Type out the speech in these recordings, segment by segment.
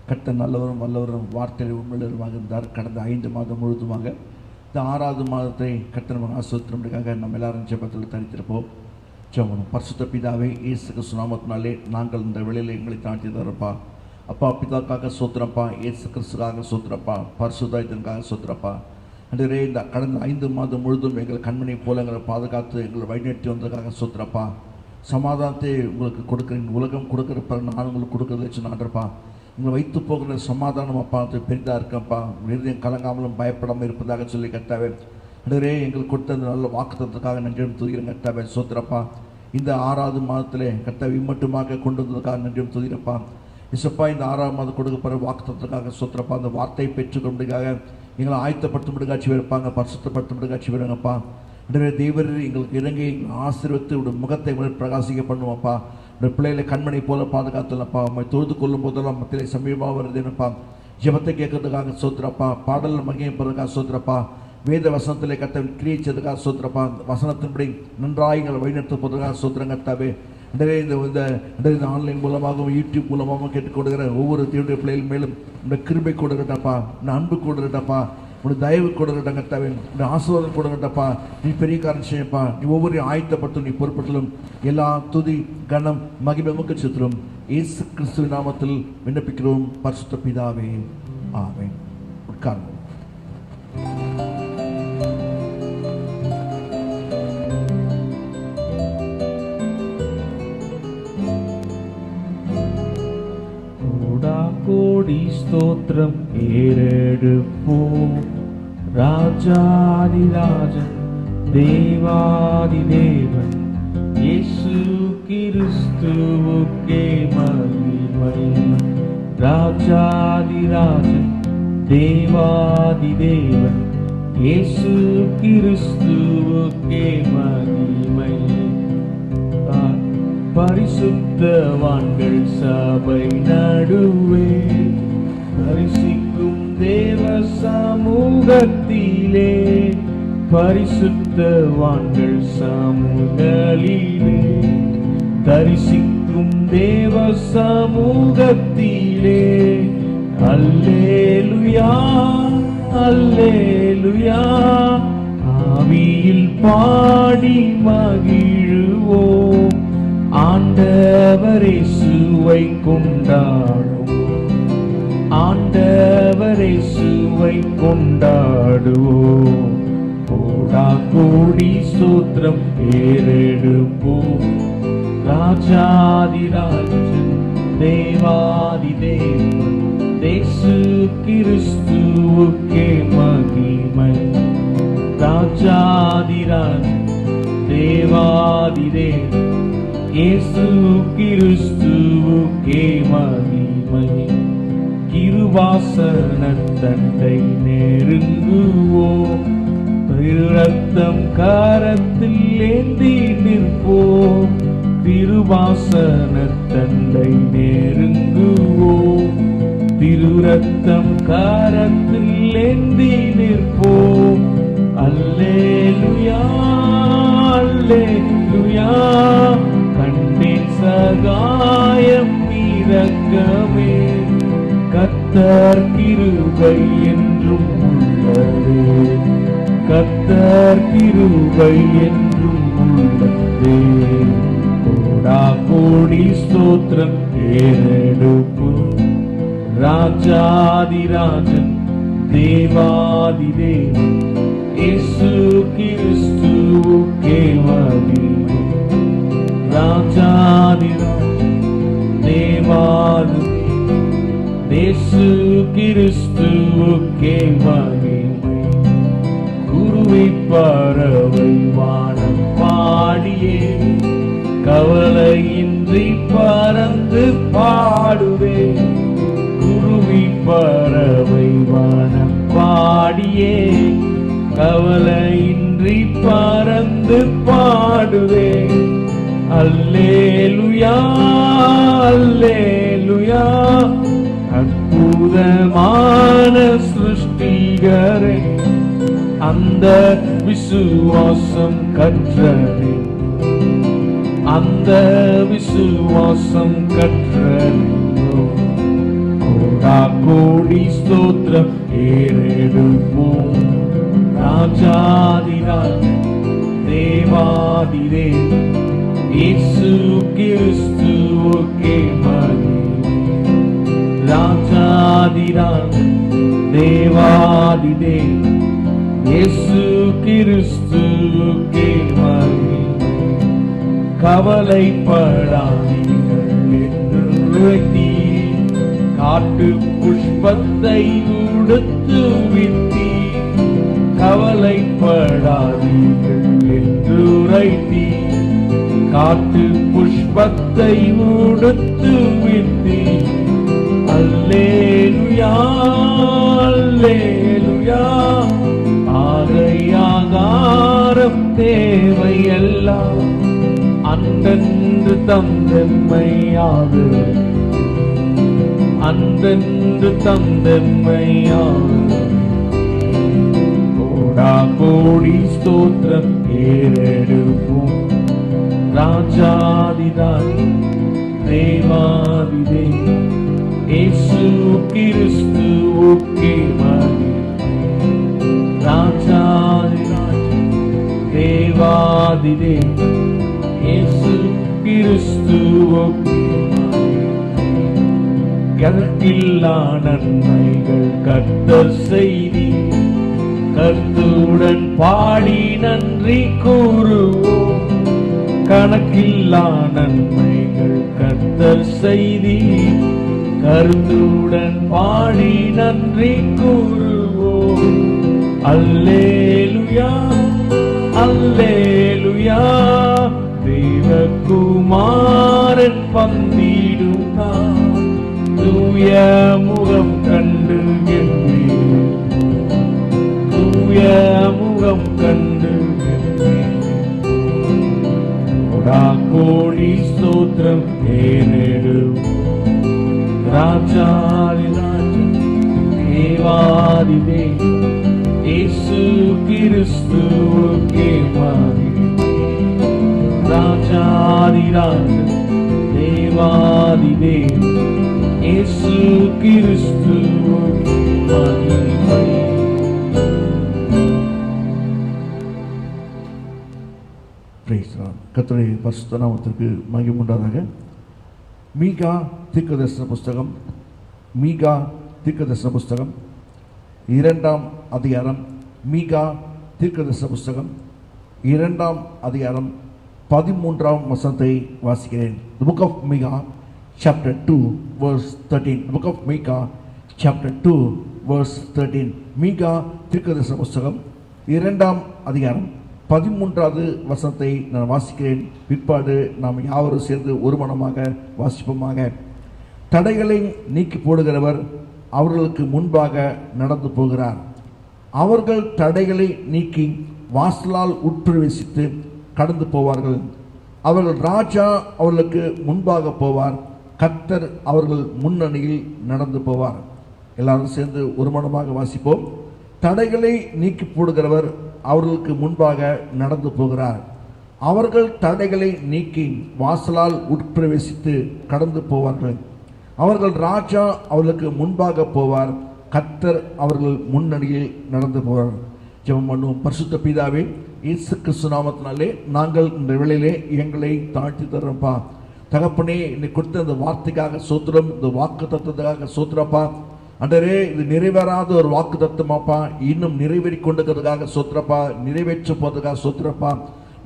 கர்த்தர் நல்லவரும் வல்லவரும் வார்த்தையில் உண்மையுள்ளவருமாக இருந்தார். கடந்த 5 மாதம் முழுதுமாக இந்த 6வது மாதத்தை கர்த்தர் நமக்கு ஆசீர்வதிக்கும்படியாக நம்ம எல்லாரும் ஜெபத்தில் தரித்திருப்போம். ஜெபம். பரிசுத்த பிதாவே, இயேசு கிறிஸ்து நாமத்தினாலே நாங்கள் இந்த வேளையில் எங்களை தாழ்த்தி தரப்பா. அப்பா, பிதாக்காக சோத்திரப்பா, இயேசு கிறிஸ்துக்காக சோத்திரப்பா, பரிசுத்தாயத்திற்காக சோத்திரப்பா. அன்றே இந்த கடந்த 5 மாதம் முழுதும் எங்கள் கண்மணி போல எங்களை பாதுகாத்து எங்களை வழிநடத்தி வந்ததுக்காக சோத்திரப்பா. சமாதானத்தை உங்களுக்கு கொடுக்குறேன். உலகம் கொடுக்குற பிறகு நான் உங்களுக்கு கொடுக்குறத வச்சு நாடுறப்பா. உங்களை வைத்து போகிற சமாதானம் அப்பா அது பெரிதாக இருக்கப்பா. இருதயம் கலங்காமலும் பயப்படாமல் இருப்பதாக சொல்லி கர்த்தாவே அன்றே எங்களுக்கு கொடுத்த அந்த நல்ல வாக்குத்தத்துக்காக நன்றி துதிக்கிறேன் கர்த்தாவே. சோத்திரப்பா, இந்த 6வது மாதத்திலே கர்த்தாவை மட்டுமாக கொண்டு வந்ததுக்காக நன்றி துதிக்கிறப்பா. இசப்பா, இந்த 6ஆம் மாதம் கொடுக்கப்படுற வாக்குத்தத்துக்காக சோத்திரப்பா. அந்த வார்த்தையை பெற்றுக்கொண்டதுக்காக எங்களை ஆயத்தப்படுத்தும்படி காட்சி வைப்பாங்க, பரிசுத்தப்படுத்தும்படி காட்சி வருங்கப்பா. அன்றே தேவர் எங்களுக்கு இறங்கி ஆசீர்வதித்து உடைய முகத்தை பிரகாசிக்க பண்ணுவோம்ப்பா. உடைய பிள்ளைகளை கண்மணி போல பாதுகாத்துலப்பா. நம்ம தொழுது கொள்ளும் போதெல்லாம் மத்தியிலே சமீபமாக வருது என்னப்பா. ஜெபத்தை கேட்கறதுக்காக சோத்திரப்பா. பாடல் மகியம் பெறதுக்காக சோத்திரப்பா. வேத வசனத்திலே கர்த்தர் கிரியைச்சதுக்காக சோத்திரப்பா. வசனத்தின்படி நன்றாக எங்களை வழிநடத்த போவதற்காக சோத்திரம் கர்த்தாவே. இந்த ஆன்லைன் மூலமாகவும் யூடியூப் மூலமாகவும் கேட்டுக்கொடுக்கிற ஒவ்வொரு தேவனுடைய பிள்ளைகள் மேலும் இந்த கிருபை கொடுக்கட்டப்பா, இந்த அன்பு கொடுக்கட்டப்பா, உடைய தயவு கொடுக்கட்டும் கர்த்தாவே, இந்த ஆசீர்வாதம் கொடுக்கட்டப்பா. நீ பெரிய காரணம் செய்யப்பா. நீ ஒவ்வொரு ஆயத்தப்பட்டும் நீ பொறுப்பட்டலும் எல்லா துதி கனம் மகிமைக்கு சுத்தரும் இயேசு கிறிஸ்துவின் நாமத்தில் விண்ணப்பிக்கிறோம் பரிசுத்த பிதாவே, ஆமென். உட்கார்ந்து கோடி ஸ்தோத்திரம் ஏறெடுப்போம். ராஜாதிராஜன் தேவாதி தேவன் இயேசு கிறிஸ்துவுக்கே மகிமை. ராஜாதிராஜன் தேவாதி தேவன் இயேசு கிறிஸ்துவுக்கே மகிமை. பரிசுத்தவான்கள் சபை நடுவே தரிசிக்கும் தேவ சமூகத்திலே, பரிசுத்தவான்கள் சமூகத்திலே தரிசிக்கும் தேவ சமூகத்திலே, அல்லேலுயா அல்லேலுயா ஆவியில் பாடி மகிழுவோம். ஆண்டவரே சுவை கொண்டாடுவோம், ஆண்டவரே சுவை கொண்டாடுவோம். கோடா கோடி ஸ்தோத்திரம் ஏறெடுப்போம். ராஜாதிராஜன் தேவாதி தேவன் இயேசு கிறிஸ்துவுக்கே மகிமை. ராஜாதிராஜன் தேவாதி தேவன் இயேசு கிறிஸ்துவுக்கே மகிமை. கிருபாசன தண்டை நெருங்குவோம், இரத்தம் கரத்தில் ஏந்தி நிற்போம். கிருபாசன தண்டை நெருங்குவோம், திருரத்தம் கரத்தில் ஏந்தி நிற்போம். அல்லேலுயா அல்லேலுயா கண்டேன் சகாயம் இரக்கமே. கர்த்தர் கிருபை என்றும் உள்ளதே, கர்த்தர் கிருபை என்றும் உள்ளதே. கோடா கோடி ஸ்தோத்திரம் ஏறெடுப்போம். ராஜாதிராஜன் தேவாதி தேவன் இயேசு கிறிஸ்துவுக்கே மகிமை. ராஜாதிராஜன் தேவாதி இயேசு கிறிஸ்துவுக்கே மகிமை. குருவை பறவை வானம் பாடியே கவலையின்றி பறந்து பாடுவே. குருவி பறவை வானம் பாடியே கவலையின்றி பறந்து பாடுவே. அல்லேலுயா அல்லேலுயா அற்புதமான சிருஷ்டிகரே, அந்த விசுவாசம் கற்றனே, அந்த விசுவாசம் கற்றனே. கோடா கோடி ஸ்தோத்திரம் ஏறெடுப்போம். ராஜாதிராஜன் தேவாதிதே இயேசு கிறிஸ்துவுக்கே மகிமை. ராஜாதிராஜன் தேவாதிதே இயேசு கிறிஸ்துவுக்கே மகிமை. கவலைப்படாதீர்கள் என்று உரைத்தீர், காட்டு புஷ்பத்தை உடுத்து விட்டீர். கவலைப்படாதீர்கள் என்று உரைத்தீர், காட்டு புஷ்பத்தை உடுத்து விட்டீர். அல்லேலுயா அல்லேலுயா, ஆகாரம் தேவையெல்லாம் அன்றென்று தந்தெம்மையாது, அன்றென்று தந்தெம்மையாது. கோடா கோடி ஸ்தோத்திரம் ஏறெடுப்போம். ராஜாதிராஜன் தேவாதிதே இயேசு கிறிஸ்துவுக்கே மகிமை. ராஜாதிராஜன் தேவாதிதே இயேசு கிறிஸ்துவுக்கே மகிமை. கணக்கில்லா நன்மைகள் கர்த்தர் செய்தி, கர்த்தருடன் பாடி நன்றி கூறுவோம். கணக்கில்லா நன்மைகள் கர்த்தர் செய்தி, கர்த்தருடன் பாடி நன்றி கூறுவோம். அல்லேலுயா அல்லேலுயா, தேவகுமாரன் வந்திடும் நாள், தூய முகம் கண்டு தூய முகம் கண்டு கோடா கோடி ஸ்தோத்திரம் ஏறெடுப்போம். ராஜாதிராஜன் தேவாதிதே இயேசு கிறிஸ்துவுக்கே மகிமை. ராஜாதிராஜன் தேவாதிதே இயேசு கிறிஸ்துவுக்கே மகிமை. கர்த்தருடைய பரிசுத்த நாமத்திற்கு மகிமை உண்டாதாக. மீகா தீர்க்கதரிசன புஸ்தகம், மீகா தீர்க்கதரிசன புஸ்தகம் 2ஆம் அதிகாரம். மீகா தீர்க்கதரிசன புஸ்தகம் 2ஆம் அதிகாரம் 13ஆம் வசனத்தை வாசிக்கிறேன். The book of Micah chapter 2 verse 13. The book of Micah chapter 2 verse 13. மீகா தீர்க்கதரிசன புஸ்தகம் 2ஆம் அதிகாரம் 13வது வசனத்தை நான் வாசிக்கிறேன். பிற்பாடு நாம் யாவரும் சேர்ந்து ஒரு மனமாக வாசிப்போமாக. தடைகளை நீக்கி போடுகிறவர் அவர்களுக்கு முன்பாக நடந்து போகிறார். அவர்கள் தடைகளை நீக்கி வாசலால் உட்பிரவேசித்து கடந்து போவார்கள். அவர்கள் ராஜா அவர்களுக்கு முன்பாக போவார், கர்த்தர் அவர்கள் முன்னணியில் நடந்து போவார். எல்லாரும் சேர்ந்து ஒரு மனமாக வாசிப்போம். தடைகளை நீக்கி போடுகிறவர் அவர்களுக்கு முன்பாக நடந்து போகிறார். அவர்கள் தடைகளை நீக்கி வாசலால் உட்பிரவேசித்து கடந்து போவார்கள். அவர்கள் ராஜா அவர்களுக்கு முன்பாக போவார், கர்த்தர் அவர்கள் முன்னணியில் நடந்து போவார். ஜெபம் பண்ணுவோம். பரிசுத்த பிதாவே, இயேசு கிறிஸ்து நாமத்தினாலே நாங்கள் இந்த வேளையிலே எங்களை தாழ்த்தி தர்றோம்ப்பா. தகப்பனே, இன்னைக்கு கொடுத்த இந்த வார்த்தைக்காக சோத்திரம், இந்த வாக்கு தத்துவத்துக்காக சோத்திரப்பா. அன்றரே, இது நிறைவேறாத ஒரு வாக்கு தத்துவமாப்பா, இன்னும் நிறைவேறி கொண்டிருக்கிறதுக்காக சோத்திரப்பா, நிறைவேற்ற போறதுக்காக சோத்திரப்பா.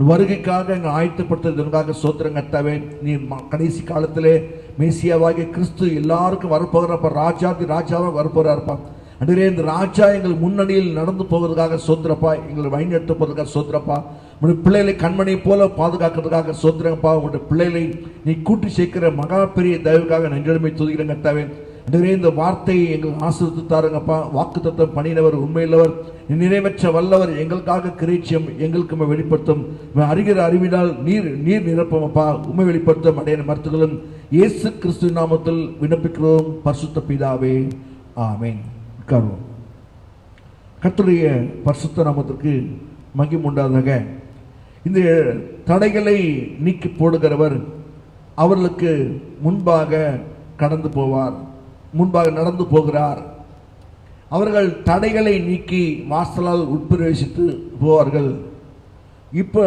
வருகைக்காக எங்கள் ஆயத்தப்படுத்துவதற்காக சோத்திரம் கர்த்தாவே. நீ கடைசி காலத்திலே மேசியாவாகிய கிறிஸ்து எல்லாருக்கும் வரப்போகிறப்ப, ராஜாவாக வரப்போறாருப்பா. அன்றரே, இந்த ராஜா எங்கள் முன்னணியில் நடந்து போகிறதுக்காக சோத்திரப்பா, எங்களை வழிநடத்த போகிறதுக்காக சோத்திரப்பா. உங்களுடைய பிள்ளைகளை கண்மணி போல பாதுகாக்கிறதுக்காக சோத்திரப்பா. உங்களுடைய பிள்ளைகளை நீ கூட்டி சேர்க்கிற மகா பெரிய தயவுக்காக நன்றிமை துதிக்கிறேன் கர்த்தாவே. அன்றரே, இந்த வார்த்தையை எங்களுக்கு ஆசீர்வதித்து தாருங்கப்பா. வாக்கு தத்துவம் பண்ணினவர், உண்மையுள்ளவர், நிறைவேற்ற வல்லவர், எங்களுக்காக கிரீச்சியம் எங்களுக்கு வெளிப்படுத்தும். அறிகிற அறிவினால் நீர் நிரப்பமப்பா, உண்மை வெளிப்படுத்தும் அடையின மருத்துவர்களும் இயேசு கிறிஸ்து நாமத்தில் விண்ணப்பிக்கிறோம் பரிசுத்த பிதாவே, ஆமென். கர்த்தருடைய பரிசுத்த நாமத்திற்கு மகிமை உண்டாதாக. இந்த தடைகளை நீக்கி போடுகிறவர் அவர்களுக்கு முன்பாக கடந்து போவார். முன்பாக நடந்து போகிறார். அவர்கள் தடைகளை நீக்கி வாசலால் உட்பிரவேசித்து போவார்கள். இப்போ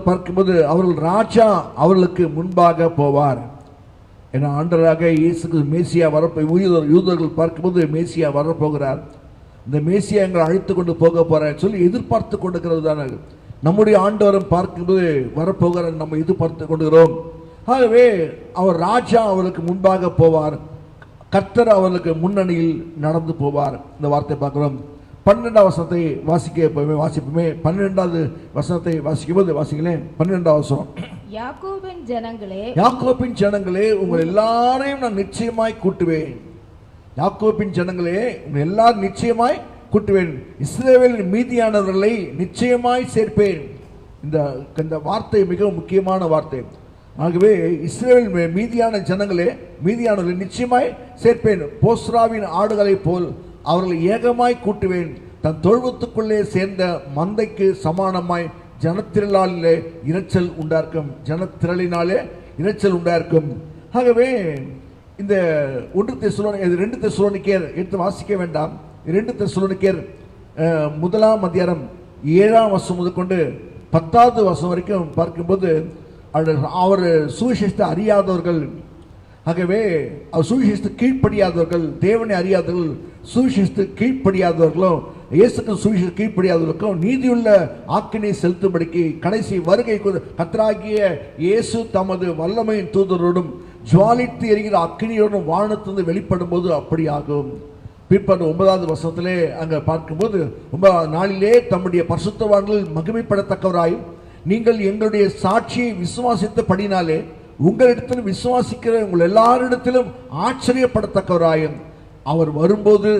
பார்க்கும்போது அவர்கள் ராஜா அவர்களுக்கு முன்பாக போவார். ஏன்னா ஆண்டவராக இயேசுக்கு மேசியா யூதர்கள் பார்க்கும்போது மேசியா வரப்போகிறார். இந்த மேசியா எங்களை அழைத்து கொண்டு போக போறார் சொல்லி எதிர்பார்த்து கொண்டிருக்கிறது தானே நம்முடைய ஆண்டவரும் பார்க்கும்போது வரப்போகிற நம்ம எதிர்பார்த்து கொண்டிருக்கிறோம். ஆகவே அவர் ராஜா அவர்களுக்கு முன்பாக போவார். கர்த்தர் அவர்களுக்கு முன்னணியில் நடந்து போவார். இந்த வார்த்தை பார்க்கிறோம். 12ஆம் வசனத்தை வாசிப்போமே. 12வது வசனத்தை வாசிக்கும் போது வாசிங்களேன். 12ஆம் வசனம். யாக்கோபின் ஜனங்களே உங்கள் எல்லாரையும் நான் நிச்சயமாய் கூட்டுவேன். யாக்கோபின் ஜனங்களே உங்கள் எல்லாரும் நிச்சயமாய் கூட்டுவேன். இஸ்ரவேலின் மீதியானவர்களை நிச்சயமாய் சேர்ப்பேன். இந்த வார்த்தை மிகவும் முக்கியமான வார்த்தை. ஆகவே இஸ்ரவேல் மீதியான ஜனங்களே மீதியானவர்களை நிச்சயமாய் சேர்ப்பேன். போஸ்ராவின் ஆடுகளை போல் அவர்களை ஏகமாய் கூட்டுவேன். தன் தொழுவத்துக்குள்ளே சேர்ந்த மந்தைக்கு சமானமாய் ஜனத்திரளாலே இரைச்சல் உண்டாஇருக்கும். ஜனத்திரளினாலே இரைச்சல் உண்டாஇருக்கும். ஆகவே இந்த 2 தெசலோனிக்கேயர் எடுத்து வாசிக்க வேண்டாம். 2 தெசலோனிக்கேயர் 1ஆம் அதிகாரம் 7ஆம் வசனம் முதற்கொண்டு 10வது வசனம் வரைக்கும் பார்க்கும்போது அவர் சுவிசேஷத்தை அறியாதவர்கள், ஆகவே அவர் சுவிசேஷத்துக்கு கீழ்ப்படியாதவர்கள், தேவனை அறியாதவர்கள், சுவிசேஷத்துக்கு கீழ்ப்படியாதவர்களும் இயேசுக்கு சுவிசேஷத்துக்கு கீழ்ப்படியாதவர்களுக்கும் நீதியுள்ள ஆக்கினை செலுத்தும்படிக்கு கடைசி வருகை கர்த்தராகிய இயேசு தமது வல்லமையின் தூதரோடும் ஜுவாலித்து எரிகிற அக்கினியோடும் வானத்திலிருந்து வெளிப்படும் போது அப்படி ஆகும். பிற்படு 9வது வசனத்திலே அங்கே பார்க்கும்போது 9வது நாளிலே தம்முடைய பரிசுத்தவான்கள் மகிமைப்படத்தக்கவராயும் நீங்கள் எங்களுடைய சாட்சியை விசுவாசித்தபடினாலே உங்களிடத்திலும் விசுவாசிக்கிற உங்கள் எல்லாரிடத்திலும் ஆச்சரியப்படத்தக்கவராயும் அவர் வரும்போது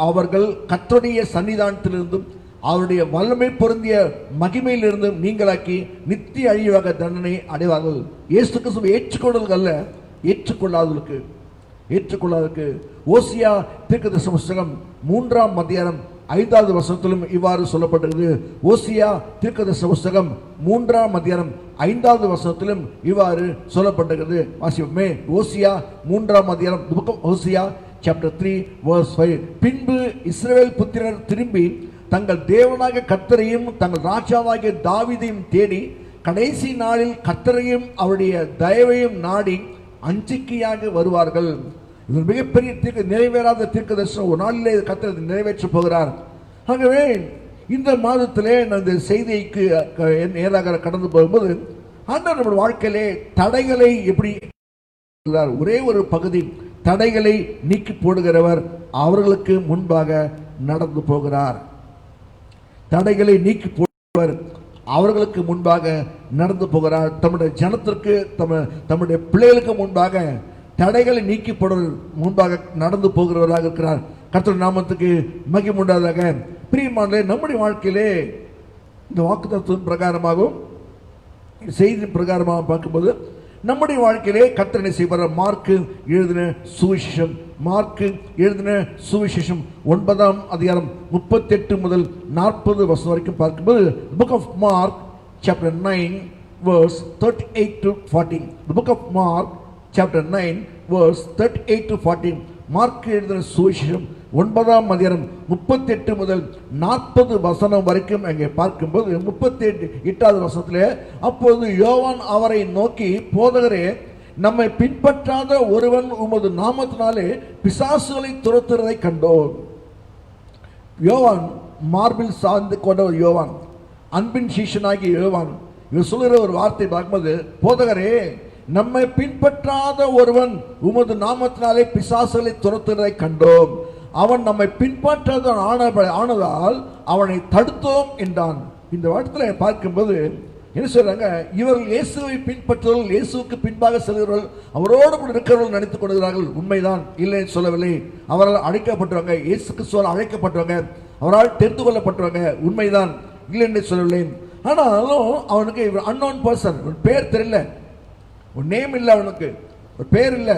அவர்கள் கர்த்தருடைய சன்னிதானத்திலிருந்தும் அவருடைய வல்லமை பொருந்திய மகிமையிலிருந்தும் நீங்களாக்கி நித்திய அழிவாக தண்டனை அடைவார்கள். இயேசு கிறிஸ்துவை ஏற்றுக்கொள்ளுதல் அல்ல, ஏற்றுக்கொள்ளாதற்கு ஓசியா தீர்க்கதரிசன புத்தகம் 3ஆம் அதிகாரம் 5வது வசனத்திலும் இவ்வாறு சொல்லப்பட்டிருக்கிறது. ஓசியா தீர்க்கதரிசன புத்தகம் 3ஆம் அதிகாரம் 5வது வசனத்திலும் இவ்வாறு சொல்லப்பட்டிருக்கிறது. வாசிப்போமே. ஓசியா 3ஆம் அதிகாரம், ஓசியா chapter 3 verse 5. பின்பு இஸ்ரவேல் புத்திரர் திரும்பி தங்கள் தேவனாகிய கர்த்தரையும் தங்கள் ராஜாவாகிய தாவீதையும் தேடி கடைசி நாளில் கர்த்தரையும் அவருடைய தயவையும் நாடி அஞ்சிக்கையாக வருவார்கள். இது மிகப்பெரிய நிறைவேறாத தீர்க்க தரிசனம். ஒரு நாளிலே கர்த்தர் நிறைவேற்ற போகிறார். ஆகவே இந்த மாதத்திலே நான் இந்த செய்திக்கு நேராக கடந்து போகும்போது ஆண்டவர் நம்முடைய வாழ்க்கையிலே தடைகளை எப்படி ஒரே ஒரு பகுதி தடைகளை நீக்கி போடுகிறவர் அவர்களுக்கு முன்பாக நடந்து போகிறார். தடைகளை நீக்கி போடுகிறவர் அவர்களுக்கு முன்பாக நடந்து போகிறார். தம்முடைய ஜனத்திற்கு தம்முடைய பிள்ளைகளுக்கு முன்பாக தடைகளை நீக்கி போடுவது முன்பாக நடந்து போகிறவராக இருக்கிறார். கர்த்தர் நாமத்துக்கு மகிமை உண்டாதாக. பிரியமானவர்களே, நம்முடைய வாழ்க்கையிலே இந்த வாக்குத்தத்தத்தின் பிரகாரமாகவும் செய்தி பிரகாரமாக பார்க்கும்போது நம்முடைய வாழ்க்கையிலே கர்த்தர் செய்வார். மார்க்கு எழுதின சுவிசேஷம் 9ஆம் அதிகாரம் 38 முதல் 40 வசனம் வரைக்கும் பார்க்கும்போது book of Mark chapter 9 verse 38 to 40. The book of Mark chapter 9 verse 38 to 40. Mark எழுதின சுவிசேஷம் 9ஆம் அதிகாரம் 38 முதல் 40 வசனம் வரைக்கும் அங்கே பார்க்கும்போது 38வது வசனத்திலே, அப்போது யோவான் அவரை நோக்கி, போதகரே, நம்மை பின்பற்றாத ஒருவன் உமது நாமத்தினாலே பிசாசுகளை துரத்துறதை கண்டோம். யோவான் மார்பில் சார்ந்து கொண்ட யோவான், அன்பின் சீஷனாகிய யோவான், இவர் சொல்லுகிற ஒரு வார்த்தை பார்க்கும்போது, போதகரே, நம்மை பின்பற்றாத ஒருவன் உமது நாமத்தினாலே பிசாசுகளை துரத்துறதை கண்டோம். அவன் நம்மை பின்பற்றாத ஆனதால் அவனை தடுத்தோம் என்றான். இந்த வார்த்தையை பார்க்கும்போது என்ன சொல்றாங்க? இவர்கள் இயேசுவை பின்பற்றுவர்கள், இயேசுக்கு பின்பாக செல்கிறவர்கள், அவரோடு கூட இருக்கிறவர்கள் நினைத்துக் கொள்கிறார்கள். உண்மைதான், இல்லை சொல்லவில்லை. அவரால் அழைக்கப்பட்டவங்க, இயேசு கிறிஸ்துவால் அழைக்கப்பட்டவங்க, அவரால் தெரிந்து கொள்ளப்பட்டவங்க, உண்மைதான், இல்லை என்று சொல்லவில்லை. ஆனாலும் அவனுக்கு அன்னோன் பர்சன், ஒரு பேர் தெரியல, ஒரு நேம் இல்லை, அவனுக்கு ஒரு பேர் இல்லை.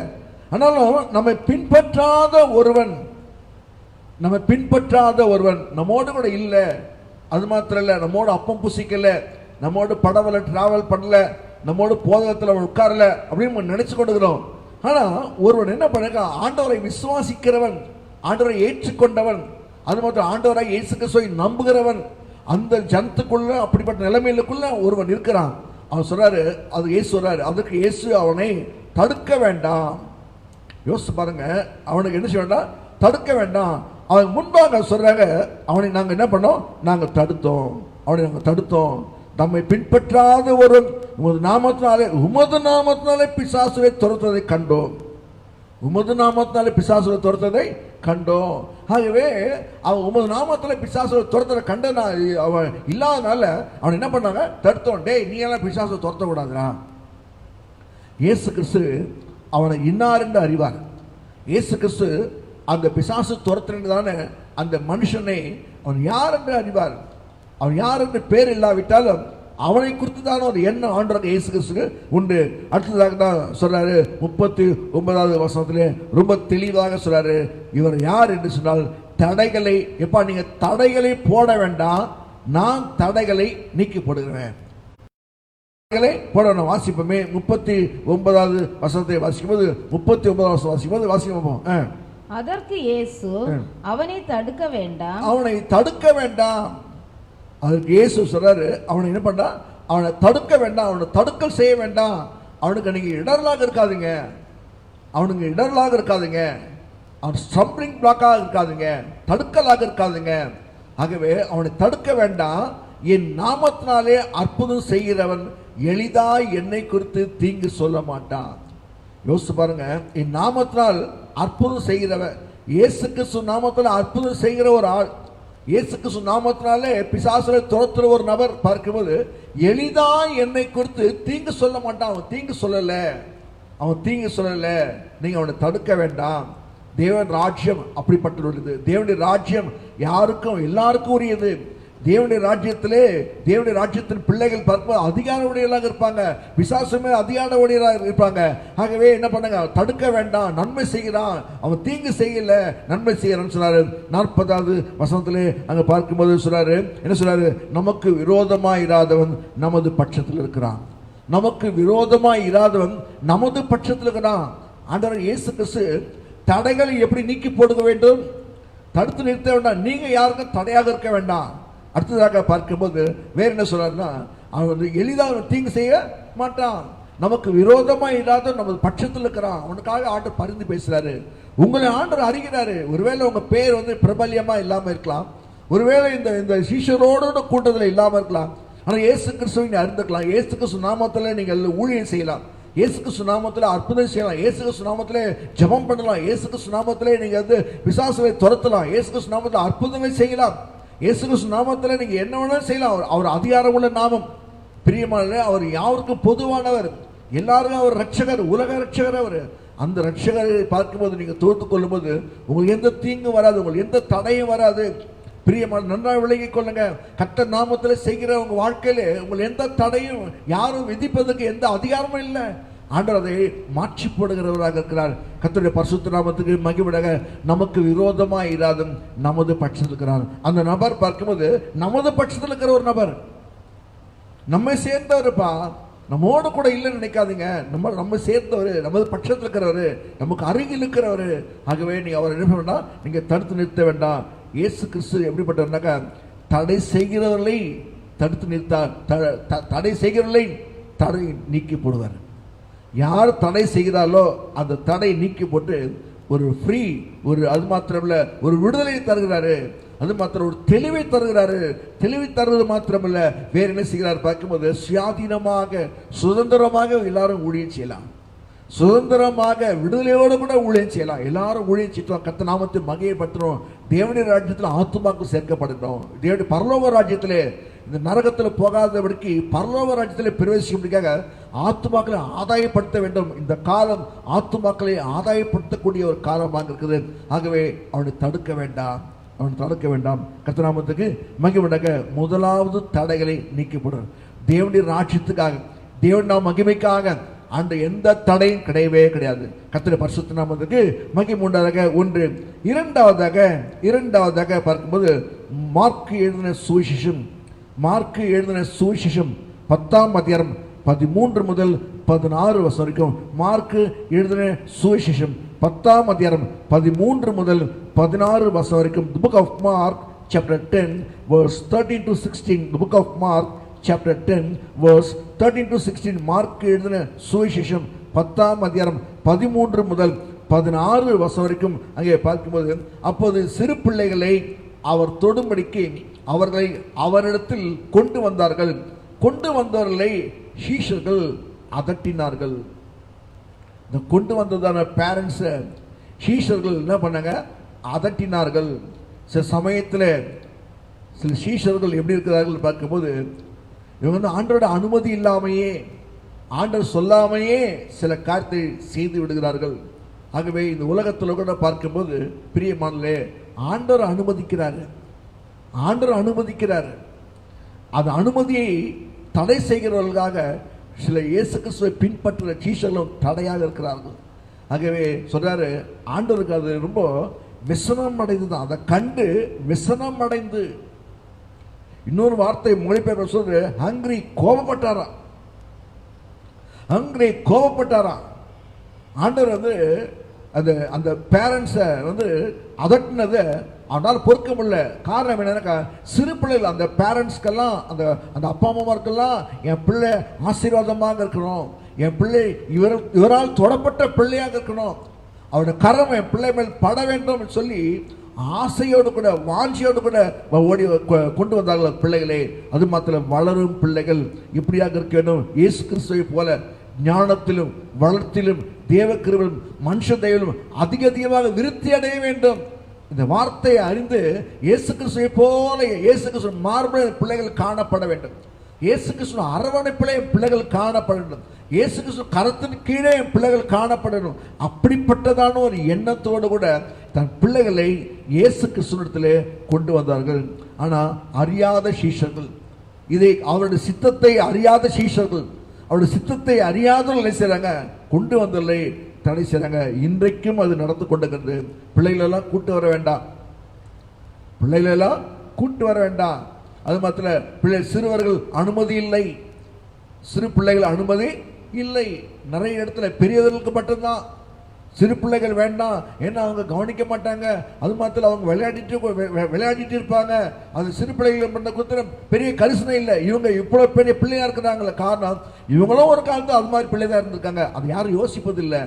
ஆனாலும் நம்மை பின்பற்றாத ஒருவன் நம்மோடு கூட இல்லை. அது மாத்திரம் இல்லை, நம்மோடு அப்பம் புசிக்கல, நம்மோடு படவல டிராவல் பண்ணல, நம்மோடு போதகத்தில் உட்காரல அப்படின்னு நினைச்சு கொண்டுக்கிறோம். ஆனா ஒருவன் என்ன பண்ண, ஆண்டவரை விசுவாசிக்கிறவன், ஆண்டவரை ஏற்றுக்கொண்டவன், அது மட்டும் ஆண்டவராக இயேசு கிறிஸ்துவை நம்புகிறவன், அந்த ஜனத்துக்குள்ள அப்படிப்பட்ட நிலைமையிலுக்குள்ள ஒருவன் இருக்கிறான். அவன் சொல்றாரு, அது இயேசு சொல்றாரு, அதுக்கு இயேசு அவனை தடுக்க வேண்டாம். யோசிச்சு பாருங்க, அவனுக்கு என்ன செய்ய வேண்டாம், தடுக்க வேண்டாம். அவன் முன்பாக சொல்றாங்க, அவனை நாங்க என்ன பண்ணோம், நாங்க தடுத்தோம், அவனை நாங்க தடுத்தோம். நம்மை பின்பற்றாத ஒரு உமது நாமத்தினாலே பிசாசுவை துரத்துவதை கண்டோம், உமது நாமத்தினாலே பிசாசுவை துரத்துவதை கண்டோம். ஆகவே அவன் உமது நாமத்திலே பிசாசுவை துரத்துவதை கண்ட அவன் இல்லாதனால அவன் என்ன பண்ணாங்க, தடுத்தோம். டேய், நீ எல்லாம் பிசாசுவை துரத்த கூடாதுடா. இயேசு கிறிஸ்து அவனை இன்னார் என்று அறிவார். இயேசு கிறிஸ்து அந்த பிசாசு துரத்தினதான அந்த மனுஷனை அவன் யார் என்று அறிவார். அவன் யார் என்று பேர் இல்லாவிட்டாலும் அவனை குறித்து தான் ஒரு எண்ணம் ஆண்டவராக இயேசு கிறிஸ்துக்கு உண்டு. அடுத்ததாக தான் சொல்றாரு, 39வது வசனத்திலே ரொம்ப தெளிவாக சொல்றாரு, இவர் யார் என்று சொன்னால் தடைகளை, எப்பா நீங்க தடைகளை போட வேண்டாம், நான் தடைகளை நீக்கி போடுகிறேன். போடணும். வாசிப்போமே 39வது வசனத்தை வாசிக்கும் போது, 39வது வசனம் வாசிக்கும் போது வாசிப்போம். அதற்கு இயேசு அவனை தடுக்க வேண்டாம், அவனை தடுக்க வேண்டாம். அதற்கு இயேசு சொல்றாரு, அவனை என்ன பண்ணா, அவனை தடுக்க வேண்டாம், அவனை தடுக்கல் செய்ய வேண்டாம். அவனுக்கு நீங்க இடரலாக இருக்காதீங்க, அவனுக்கு இடரலாக இருக்காதீங்க, அவன் ஸ்டம்பிளிங் பிளாக்காக இருக்காதீங்க, தடுக்கலாக இருக்காதீங்க. ஆகவே அவனை தடுக்க வேண்டாம். என் நாமத்தினாலே அற்புதம் செய்கிறவன் எளிதாய் என்னை குறித்து தீங்கு சொல்ல மாட்டான். யோசிச்சு பாருங்க, என் நாமத்தினால் அற்புதம் செய்கிறவன், இயேசு கிறிஸ்து நாமத்தில் அற்புதம் செய்கிற ஒரு ஆள், இயேசு கிறிஸ்து நாமத்தினாலே பிசாசுகளை துரத்துற ஒரு நபர் பார்க்கும்போது எளிதாய் என்னை குறித்து தீங்கு சொல்ல மாட்டான். அவன் தீங்கு சொல்லல, அவன் தீங்கு சொல்லல. நீங்க அவனை தடுக்க வேண்டாம். தேவன் ராஜ்யம் அப்படிப்பட்டுள்ளது. தேவனுடைய ராஜ்யம் யாருக்கும் எல்லாருக்கும் உரியது. தேவனுடைய ராஜ்யத்திலே, தேவனுடைய ராஜ்யத்தின் பிள்ளைகள் பார்க்கும்போது அதிகார உடையவர்களாக இருப்பாங்க, பிசாசுமே அதிகார உடையவர்களாக இருப்பாங்க. ஆகவே என்ன பண்ணுங்க, தடுக்க வேண்டாம். நன்மை செய்கிறான், அவன் தீங்கு செய்யல, நன்மை செய்யறான்னு சொன்னாரு. 40வது வசனத்திலே அங்க பார்க்கும்போது சொல்றாரு, என்ன சொல்றாரு, நமக்கு விரோதமாய் இராதவன் நமது பட்சத்தில் இருக்கிறான், நமக்கு விரோதமாய் இராதவன் நமது பட்சத்தில் இருக்கிறான். ஆண்டவர் இயேசு கிறிஸ்து தடைகளை எப்படி நீக்கி போடுக வேண்டும், தடுத்து நிறுத்த வேண்டாம். நீங்க யாருக்கும் தடையாக இருக்க வேண்டாம். அடுத்ததாக பார்க்கும்போது வேற என்ன சொல்றாருன்னா, அவன் எளிதாக தீங்கு செய்ய மாட்டான், நமக்கு விரோதமா இல்லாத நமது பட்சத்தில் இருக்கிறான். அவனுக்காக ஆண்டவர் பரிந்து பேசுறாரு. உங்களை ஆண்டவர் அறிகிறாரு. ஒருவேளை உங்க பேர் பிரபல்யமா இல்லாம இருக்கலாம், ஒருவேளை இந்த சீஷரோட கூட்டத்தில் இல்லாம இருக்கலாம். ஆனா இயேசு கிறிஸ்துவை அறிந்துக்கலாம். இயேசு கிறிஸ்து நாமத்துல நீங்கள் ஊழியம் செய்யலாம், இயேசு கிறிஸ்து நாமத்திலே அற்புதம் செய்யலாம், இயேசு கிறிஸ்து நாமத்திலே ஜெபம் பண்ணலாம், இயேசு கிறிஸ்து நாமத்திலே நீங்க பிசாசுவை துரத்தலாம், இயேசு கிறிஸ்து நாமத்தில் அற்புதமே செய்யலாம், இயேசு கிறிஸ்து நாமத்தில் நீங்க என்ன வேணாலும் செய்யலாம். அவர் அதிகாரம் உள்ள நாமம், பிரியமான, அவர் யாருக்கும் பொதுவானவர், எல்லாருக்கும் அவர் ரட்சகர், உலக ரட்சகர் அவர். அந்த ரட்சகரை பார்க்கும்போது நீங்க தோர்த்து கொள்ளும் போது உங்களுக்கு எந்த தீங்கும் வராது, உங்களுக்கு எந்த தடையும் வராது. பிரியமான, நன்றாக விளங்கிக் கொள்ளுங்க. கர்த்தர் நாமத்தில் செய்கிற உங்க வாழ்க்கையில உங்களுக்கு எந்த தடையும் யாரும் விதிப்பதற்கு எந்த அதிகாரமும் இல்லை. ஆண்டவர் அதை மாற்றி போடுகிறவராக இருக்கிறார். கர்த்தருடைய பரிசுத்த நாமத்துக்கு மகிமையாக. நமக்கு விரோதமாக இராதும் நமது பட்சத்தில் இருக்கிறார். அந்த நபர் பார்க்கும்போது நமது பட்சத்தில் இருக்கிற ஒரு நபர், நம்மை சேர்ந்தவருப்பா, நம்மோடு கூட இல்லைன்னு நினைக்காதீங்க. நம்ம சேர்ந்தவர், நமது பட்சத்தில் இருக்கிறவரு, நமக்கு அருகில் இருக்கிறவரு. ஆகவே நீங்க அவரை என்ன வேண்டாம், நீங்க தடுத்து நிறுத்த வேண்டாம். இயேசு கிறிஸ்து எப்படிப்பட்டவர்னாக்கா, தடை செய்கிறவர்களை தடுத்து நிறுத்தார், தடை செய்கிறவர்களை தடை நீக்கி போடுவார். யார் தடை செய்கிறாரோ அந்த தடை நீக்கி போட்டு ஒரு ஃப்ரீ, ஒரு அது மாத்திரமல்ல, ஒரு விடுதலை தருகிறாரு, அது மாத்திரம் ஒரு தெளிவை தருகிறாரு. தெளிவை தருவது மாத்திரமல்ல, வேற என்ன செய்கிறார் பார்க்கும்போது, சுயாதீனமாக சுதந்திரமாக எல்லாரும் ஊழியம் செய்யலாம், சுதந்திரமாக விடுதலையோடு கூட ஊழியம் செய்யலாம். எல்லாரும் ஊழியம் செய்யலாம், கர்த்தர் நாமத்தை மகிமைப்படுத்துறோம். தேவனுடைய ராஜ்யத்தில் ஆத்துமாக்கு சேர்க்கப்படுகிறோம். தேவனுடைய பரலோக ராஜ்யத்திலே, இந்த நரகத்தில் போகாதபடிக்கு பரலோக ராஜ்யத்தில் பிரவேசிக்கும்படியாக ஆத்துமாக்களை ஆதாயப்படுத்த வேண்டும். இந்த காலம் ஆத்துமாக்களை ஆதாயப்படுத்தக்கூடிய ஒரு காலமாக இருக்குது. ஆகவே அவனை தடுக்க வேண்டாம், அவனை தடுக்க வேண்டாம். கர்த்தர் நாமத்துக்கு மகிமையாக. முதலாவது தடைகளை நீக்கப்படும். தேவனுடைய ராஜ்யத்துக்காக, தேவனுடைய மகிமைக்காக அந்த எந்த தடையும் கிடையவே கிடையாது. கர்த்தருடைய பரிசுத்த நாமத்துக்கு மகிமை உண்டாதாக. ஒன்று. இரண்டாவதாக பார்க்கும்போது மார்க்கு எழுதின சுவிசேஷம் 10ஆம் அதிகாரம் 13 முதல் 16 வசனம் வரைக்கும். மார்க் எழுதின சுவிசேஷம் 10ஆம் அதிகாரம் 13 முதல் 16 வசனம் வரைக்கும். The book of Mark chapter 10 verse 13 to 16. The book of Mark chapter 10 verse 13 to 16. Mark எழுதின சுவிசேஷம் 10ஆம் அதிகாரம் 13 முதல் 16 வசனம் வரைக்கும் அங்கே பார்க்கும்போது, அப்போது சிறு பிள்ளைகளை அவர் தொடும்படிக்கு அவர்களை அவரிடத்தில் கொண்டு வந்தார்கள். கொண்டு வந்தவர்களை சீஷர்கள் அதட்டினார்கள். இந்த கொண்டு வந்ததான பேரண்ட்ஸ் சீஷர்கள் என்ன பண்ணாங்க? அதட்டினார்கள். சில சமயத்தில் சில சீஷர்கள் எப்படி இருக்கிறார்கள் பார்க்கும்போது, இவங்க வந்து ஆண்டவரோட அனுமதி இல்லாமையே, ஆண்டவர் சொல்லாமையே சில காரியத்தை செய்து விடுகிறார்கள். ஆகவே இந்த உலகத்தில் கூட பார்க்கும்போது பிரியமானே, ஆண்டவர் அனுமதிக்கிறார், ஆண்டவர் அனுமதிக்கிறார். அந்த அனுமதியை தடை செய்கிறவர்களுக்காக சில இயேசு கிறிஸ்துவை பின்பற்றுகிற சீஷர்களும் தடையாக இருக்கிறார்கள். ஆகவே சொல்றாரு, ஆண்டவருக்கு அது ரொம்ப விசனம் அடைந்து தான், அதை கண்டு விசனம் அடைந்து. இன்னொரு வார்த்தை மொழிபெயர்ப்பு சொல்ற, ஹங்கிரி கோபப்பட்டாராம், ஹங்கிரி கோபப்பட்டாராம். ஆண்டவர் வந்து அந்த பேரண்ட்ஸை வந்து அதட்டினதை அவனால் பொறுக்க முடியல. காரணம் என்னன்னா, சிறு பிள்ளைகள் அந்த பேரண்ட்ஸ்க்கெல்லாம் அந்த அப்பா அம்மாவுக்கெல்லாம் என் பிள்ளை ஆசீர்வாதமாக இருக்கணும், என் பிள்ளை இவரால் தொடப்பட்ட பிள்ளையாக இருக்கணும், அவருடைய கரம் என் பிள்ளை மேல் பட வேண்டும் சொல்லி ஆசையோடு கூட வாஞ்சியோடு கூட ஓடி கொண்டு வந்தார்கள் பிள்ளைகளே. அது மாத்திரம் வளரும் பிள்ளைகள் இப்படியாக இருக்க வேண்டும். இயேசு கிறிஸ்துவை போல ஞானத்திலும் வளர்த்திலும் தேவ கிருபையிலும் மனுஷ தயவிலும் அதிகமாக விருத்தி அடைய வேண்டும். இந்த வார்த்தையை அறிந்து இயேசு கிறிஸ்துவை போல இயேசு கிறிஸ்து மார்பில் பிள்ளைகள் காணப்பட வேண்டும். இயேசு கிறிஸ்து அரவணைப்பிலே பிள்ளைகள் காணப்பட வேண்டும். இயேசு கிறிஸ்து கரத்தின் கீழே பிள்ளைகள் காணப்படணும். அப்படிப்பட்டதான ஒரு எண்ணத்தோடு கூட தன் பிள்ளைகளை இயேசு கிறிஸ்துவிடத்திலே கொண்டு வந்தார்கள். ஆனால் அறியாத சீஷர்கள், இதை அவருடைய சித்தத்தை அறியாத சீஷர்கள், அவருடைய சித்தத்தை அறியாதவர்கள் செய்றாங்க, கொண்டு வந்தலை தடை செய்றாங்க. இன்றைக்கும் அது நடந்து கொண்டிருக்கிறது. பிள்ளைகளெல்லாம் கூட்டு வர வேண்டாம், பிள்ளைகளெல்லாம் கூட்டு வர வேண்டாம். அது மாத்திரம் பிள்ளை சிறுவர்கள் அனுமதி இல்லை, சிறு பிள்ளைகள் அனுமதி இல்லை. நிறைய இடத்துல பெரியவர்களுக்கு மட்டும்தான், சிறு பிள்ளைகள் வேண்டாம், ஏன்னா அவங்க கவனிக்க மாட்டாங்க. அது மாத்திரம் அவங்க விளையாடிட்டு இருப்பாங்க. அது சிறு பிள்ளைகள் பண்ண குத்திரம் பெரிய கரிசனை இல்லை. இவங்க இவ்வளவு பெரிய பிள்ளையா இருக்கிறாங்களே, காரணம் இவங்களும் ஒரு காலத்தில் அது மாதிரி பிள்ளைதான் இருந்திருக்காங்க. அது யாரும் யோசிப்பதில்லை.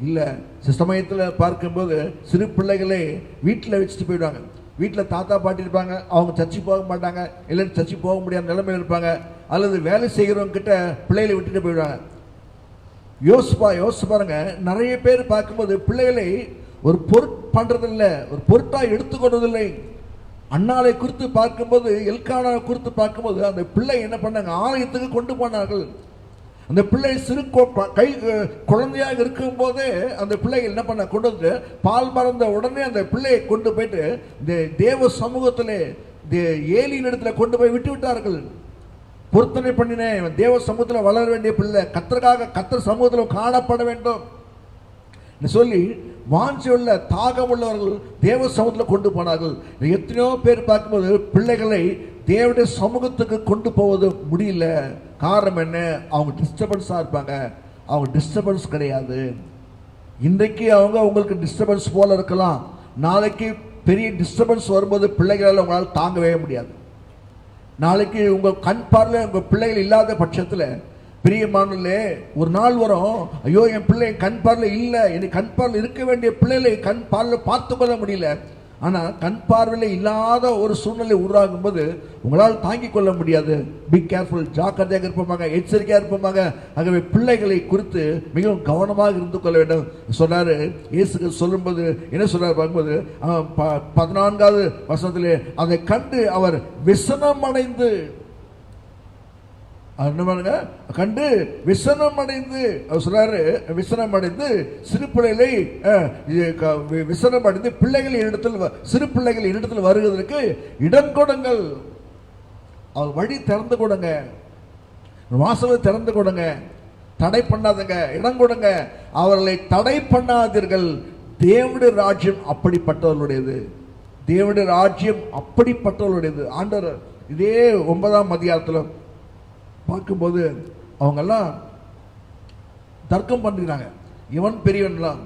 இல்லை, சில சமயத்தில் பார்க்கும்போது சிறு பிள்ளைகளே வீட்டில் வச்சுட்டு போயிடுவாங்க. வீட்டில் தாத்தா பாட்டி இருப்பாங்க, அவங்க சர்ச்சை போக மாட்டாங்க, இல்லை சர்ச்சை போக முடியாத நிலைமையில் இருப்பாங்க. அல்லது வேலை செய்கிறவங்க கிட்ட பிள்ளைகளை விட்டுட்டு போயிடுவாங்க. யோசிச்சு பாருங்க. நிறைய பேர் பார்க்கும்போது பிள்ளைகளை ஒரு பண்றதில்லை, ஒரு பொருட்டா எடுத்துக்கொள்வதில்லை. அண்ணாலை குறித்து பார்க்கும்போது, எல்கானா குறித்து பார்க்கும்போது அந்த பிள்ளை என்ன பண்ணாங்க, ஆலயத்துக்கு கொண்டு போனார்கள். அந்த பிள்ளை சிறு குழந்தையாக இருக்கும் போதே அந்த பிள்ளை என்ன பண்ண கொண்டு வந்து பால் மறந்த உடனே அந்த பிள்ளையை கொண்டு போயிட்டு இந்த தேவ சமூகத்திலே ஏலியின் இடத்துல கொண்டு போய் விட்டு விட்டார்கள். பொருத்தனை பண்ணினேன், தேவ சமூகத்தில் வளர வேண்டிய பிள்ளை, கத்தர் சமூகத்தில் காணப்பட வேண்டும் சொல்லி வாஞ்சியுள்ள தாகம் உள்ளவர்கள் தேவ சமூகத்தில் கொண்டு போனார்கள். எத்தனையோ பேர் பார்க்கும்போது பிள்ளைகளை தேவனுடைய சமூகத்துக்கு கொண்டு போவது முடியல. காரணம் என்ன? அவங்க டிஸ்டர்பன்ஸாக இருப்பாங்க. அவங்க டிஸ்டர்பன்ஸ் கிடையாது. இன்றைக்கு அவங்க உங்களுக்கு டிஸ்டர்பன்ஸ் போல இருக்கலாம், நாளைக்கு பெரிய டிஸ்டர்பன்ஸ் வரும்போது பிள்ளைகளால் உங்களால் தாங்கவே முடியாது. நாளைக்கு உங்கள் கண் பார்வையில் உங்கள் பிள்ளைகள் இல்லாத பட்சத்தில் பிரியமானே ஒரு நாள் வரும், ஐயோ என் பிள்ளை கண் பார்வையில் இல்லை, எனக்கு கண் பார்வையில் இருக்க வேண்டிய பிள்ளைகளை கண் பார்வையில் பார்த்து கொள்ள முடியல. ஆனால் கண் பார்வையில் இல்லாத ஒரு சூழ்நிலை உருவாகும் போது உங்களால் தாங்கிக் கொள்ள முடியாது. பி கேர்ஃபுல், ஜாக்கிரதையாக இருப்போமாங்க, எச்சரிக்கையாக இருப்போமாங்க. ஆகவே பிள்ளைகளை குறித்து மிகவும் கவனமாக இருந்து கொள்ள வேண்டும் சொன்னாரு. இயேசு சொல்லும்போது என்ன சொல்றாரு பார்க்கும்போது 14வது வசனத்திலே அதை கண்டு அவர் விசனம் அடைந்து, கண்டு விசனம் அடைந்து சொல்றாரு, விசனம் அடைந்து சிறு பிள்ளைகளை விசனம் அடைந்து பிள்ளைகளின் இடத்தில், சிறு பிள்ளைகளின் இடத்தில் வருவதற்கு இடம் கொடுங்கள், அவர் வழி திறந்து கொடுங்க, வாசலை திறந்து கொடுங்க, தடை பண்ணாதுங்க, இடம் கொடுங்க, அவர்களை தடை பண்ணாதீர்கள். தேவனுடைய ராஜ்யம் அப்படிப்பட்டவர்களுடையது, தேவனுடைய ராஜ்யம் அப்படிப்பட்டவர்களுடையது. ஆண்டவர் இதே 9ஆம் அதிகாரத்தில் பார்க்கும்போது அவங்கெல்லாம் தர்க்கம் பண்ணுறாங்க, இவன் பெரியவன்லாம்.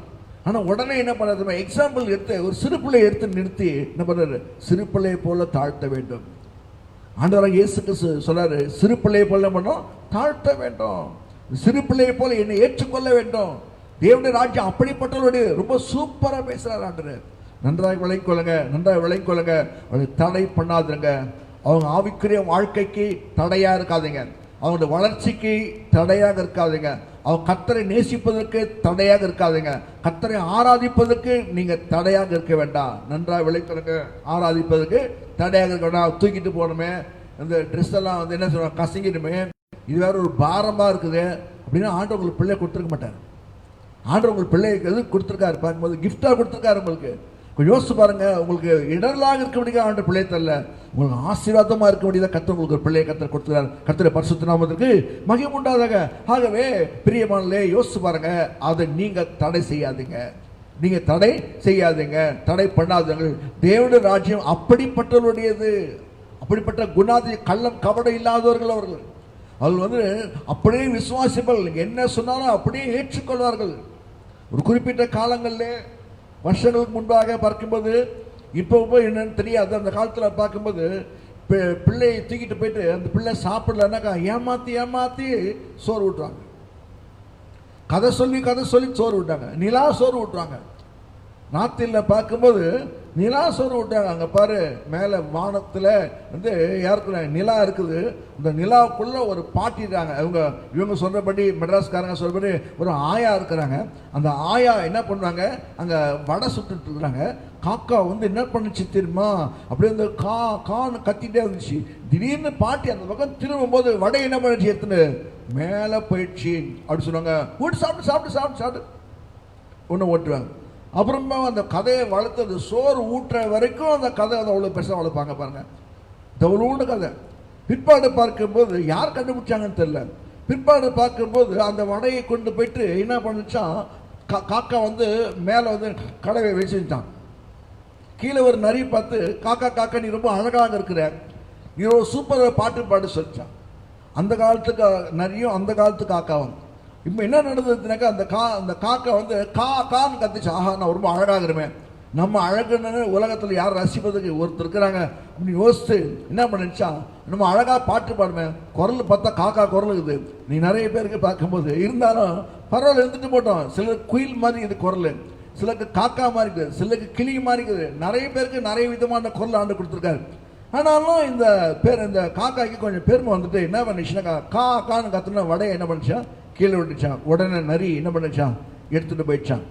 ஆனால் உடனே என்ன பண்ணுறது, எக்ஸாம்பிள் எடுத்து ஒரு சிறு பிள்ளையை எடுத்து நிறுத்தி என்ன பண்ணுறாரு, சிறு பிள்ளையை போல தாழ்த்த வேண்டும். ஆண்டவராக இயேசு கிறிஸ்து சொல்றாரு, சிறு பிள்ளையை போல பண்ணோம், தாழ்த்த வேண்டும், சிறு பிள்ளையை போல என்னை ஏற்றுக்கொள்ள வேண்டும். தேவனுடைய ராஜ்யம் அப்படிப்பட்டவருடைய ரொம்ப சூப்பரா பேசுறாரு ஆண்டவர். நன்றாக விளைக்கொள்ளுங்க, நன்றாக விளைக்கொள்ளுங்க, அவளை தடை பண்ணாதுங்க. அவங்க ஆவிக்குரிய வாழ்க்கைக்கு தடையா இருக்காதீங்க, அவங்களுடைய வளர்ச்சிக்கு தடையாக இருக்காதீங்க, அவங்க கர்த்தரை நேசிப்பதற்கு தடையாக இருக்காதீங்க, கர்த்தரை ஆராதிப்பதற்கு நீங்க தடையாக இருக்க வேண்டாம். நன்றாக விளைக்கொள்ளுங்க, ஆராதிப்பதற்கு தடையாக இருக்க வேண்டாம். தூக்கிட்டு போகணுமே, இந்த ட்ரெஸ் எல்லாம் வந்து என்ன சொல்றாங்க, கசங்கிடுமே, இது வேற ஒரு பாரமா இருக்குது அப்படின்னா ஆண்டவர் உங்களுக்கு பிள்ளை கொடுத்துருக்க மாட்டார். ஆண்டவர் உங்களுக்கு பிள்ளைக்கு எது கொடுத்துருக்காரு பார்க்கும்போது கிஃப்டா கொடுத்துருக்காரு. உங்களுக்கு கொஞ்சம் யோசிச்சு பாருங்க, உங்களுக்கு இடர்லாக இருக்க வேண்டிய ஆண்டு பிள்ளை தரல, உங்களுக்கு ஆசீர்வாதமா இருக்க வேண்டியதை கர்த்தர் உங்களுக்கு ஒரு பிள்ளையை கர்த்தர் கொடுத்துருக்காரு. கர்த்தருடைய பரிசுத்த நாமத்திற்கு மகிமை உண்டாதாக. ஆகவே பிரியமானவர்களே, யோசிச்சு பாருங்க, அதை நீங்க தடை செய்யாதீங்க, நீங்க தடை செய்யாதீங்க, தடை பண்ணாதீங்க. தேவனுடைய ராஜ்யம் அப்படிப்பட்டவருடையது, அப்படிப்பட்ட குணாதி கள்ளம் கபடம் இல்லாதவர்கள் அவர்கள். அவர்கள் வந்து அப்படியே விசுவாசிகள், என்ன சொன்னாலும் அப்படியே ஏற்றுக்கொள்வார்கள். ஒரு குறிப்பிட்ட காலங்களில் வருஷங்களுக்கு முன்பாக பார்க்கும்போது, இப்போ என்னன்னு தெரியாது, அந்த காலத்தில் பார்க்கும்போது பிள்ளையை தூக்கிட்டு போயிட்டு அந்த பிள்ளை சாப்பிடலன்னாக்கா ஏமாத்தி சோறு விட்டுறாங்க, கதை சொல்லி சோறு விட்டாங்க, நிலா சோறு விட்டுறாங்க. நாட்டில் பார்க்கும்போது நிலா சோறு விட்டாங்க. அங்கே பாரு, மேலே வானத்தில் வந்து யாருக்குள்ள நிலா இருக்குது, இந்த நிலாவுக்குள்ள ஒரு பாட்டி இருக்காங்க. இவங்க சொல்றபடி, மெட்ராஸ்காரங்க சொல்றபடி ஒரு ஆயா இருக்கிறாங்க. அந்த ஆயா என்ன பண்ணுறாங்க, அங்கே வடை சுட்டுட்டு இருக்கிறாங்க. காக்கா வந்து என்ன பண்ணுச்சு தெரியுமா, அப்படியே அந்த கான்னு கத்திட்டே இருந்துச்சு. திடீர்னு பாட்டி அந்த பக்கம் திரும்பும் போது வடை என்ன பண்ணுச்சு, எடுத்துன்னு மேலே போயிடுச்சு அப்படின்னு சொன்னாங்க. வீட்டு சாப்பிட்டு ஒன்று ஓட்டுவாங்க. அப்புறமா அந்த கதையை வளர்த்தது சோறு ஊட்டுற வரைக்கும் அந்த கதை அதை அவ்வளோ பெருசாக வளர்ப்பாங்க பாருங்க. தவளோண்டு கதை. பிற்பாடு பார்க்கும்போது யார் கண்டுபிடிச்சாங்கன்னு தெரியல. பிற்பாடு பார்க்கும்போது அந்த வடையை கொண்டு போயிட்டு என்ன பண்ணிச்சான், காக்கா வந்து மேலே வந்து கடவை வச்சுட்டான். கீழே ஒரு நரி பார்த்து, காக்கா நீ ரொம்ப அழகாக இருக்கிற, நீ ஒரு சூப்பர் பாட்டு சொல்லிச்சான். அந்த காலத்துக்கு நரியும் அந்த காலத்து காக்காவும். இப்போ என்ன நடந்ததுனாக்கா, அந்த காக்கா வந்து கான்னு கத்துச்சு. ஆஹா, நான் ரொம்ப அழகாகிறேன், நம்ம அழகுன்னு உலகத்தில் யார் ரசிப்பதுக்கு ஒருத்தர் இருக்கிறாங்க அப்படின்னு யோசிச்சு என்ன பண்ணிச்சா, நம்ம அழகாக பாட்டு பாடுமே, குரல் பார்த்தா காக்கா குரல் இருக்குது. நீ நிறைய பேருக்கு பார்க்கும்போது இருந்தாலும் பரவாயில்ல, இருந்துட்டு போட்டோம். சிலருக்கு குயில் மாதிரி இது குரல், சிலருக்கு காக்கா மாதிரி இருக்குது, சிலருக்கு கிளி மாதிரி இருக்குது. நிறைய பேருக்கு நிறைய விதமான குரல் ஆண்டு கொடுத்துருக்காரு. ஆனாலும் இந்த காக்காய்க்கு கொஞ்சம் பெருமை வந்துட்டு என்ன பண்ணிச்சுனாக்கா, கான்னு கத்துனா வடையை என்ன பண்ணிச்சா, கீழே விட்டுச்சான். உடனே நரி என்ன பண்ணிச்சான், எடுத்துட்டு போயிடுச்சான்.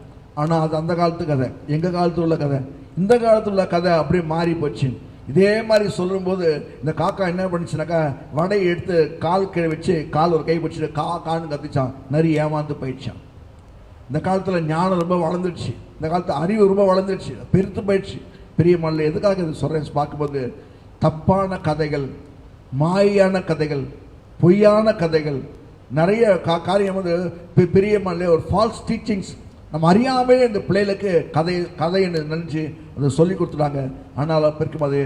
ஆனால் அது அந்த காலத்து கதை, எங்கள் காலத்தில் உள்ள கதை. இந்த காலத்தில் உள்ள கதை அப்படியே மாறி போச்சு. இதே மாதிரி சொல்லும்போது இந்த காக்கா என்ன பண்ணிச்சுனாக்கா, வடையை எடுத்து கால் கீழே வச்சு கால் ஒரு கை வச்சுட்டு கான்னு கத்துச்சான். நரி ஏமாந்து போயிடுச்சான். இந்த காலத்தில் ஞானம் ரொம்ப வளர்ந்துடுச்சு, இந்த காலத்தில் அறிவு ரொம்ப வளர்ந்துடுச்சு, பெருத்து போயிடுச்சு. பெரிய மல்ல எதுக்காக இது சொல்கிறேன் பார்க்கும்போது, தப்பான கதைகள், மாயான கதைகள், பொய்யான கதைகள், நிறைய காரியம் வந்து பெரிய மல்ல ஒரு ஃபால்ஸ் டீச்சிங்ஸ் நம்ம அறியாமே இந்த பிள்ளைகளுக்கு கதைன்னு நினைச்சு அதை சொல்லி கொடுத்துட்டாங்க. ஆனால் பிறக்கும் அது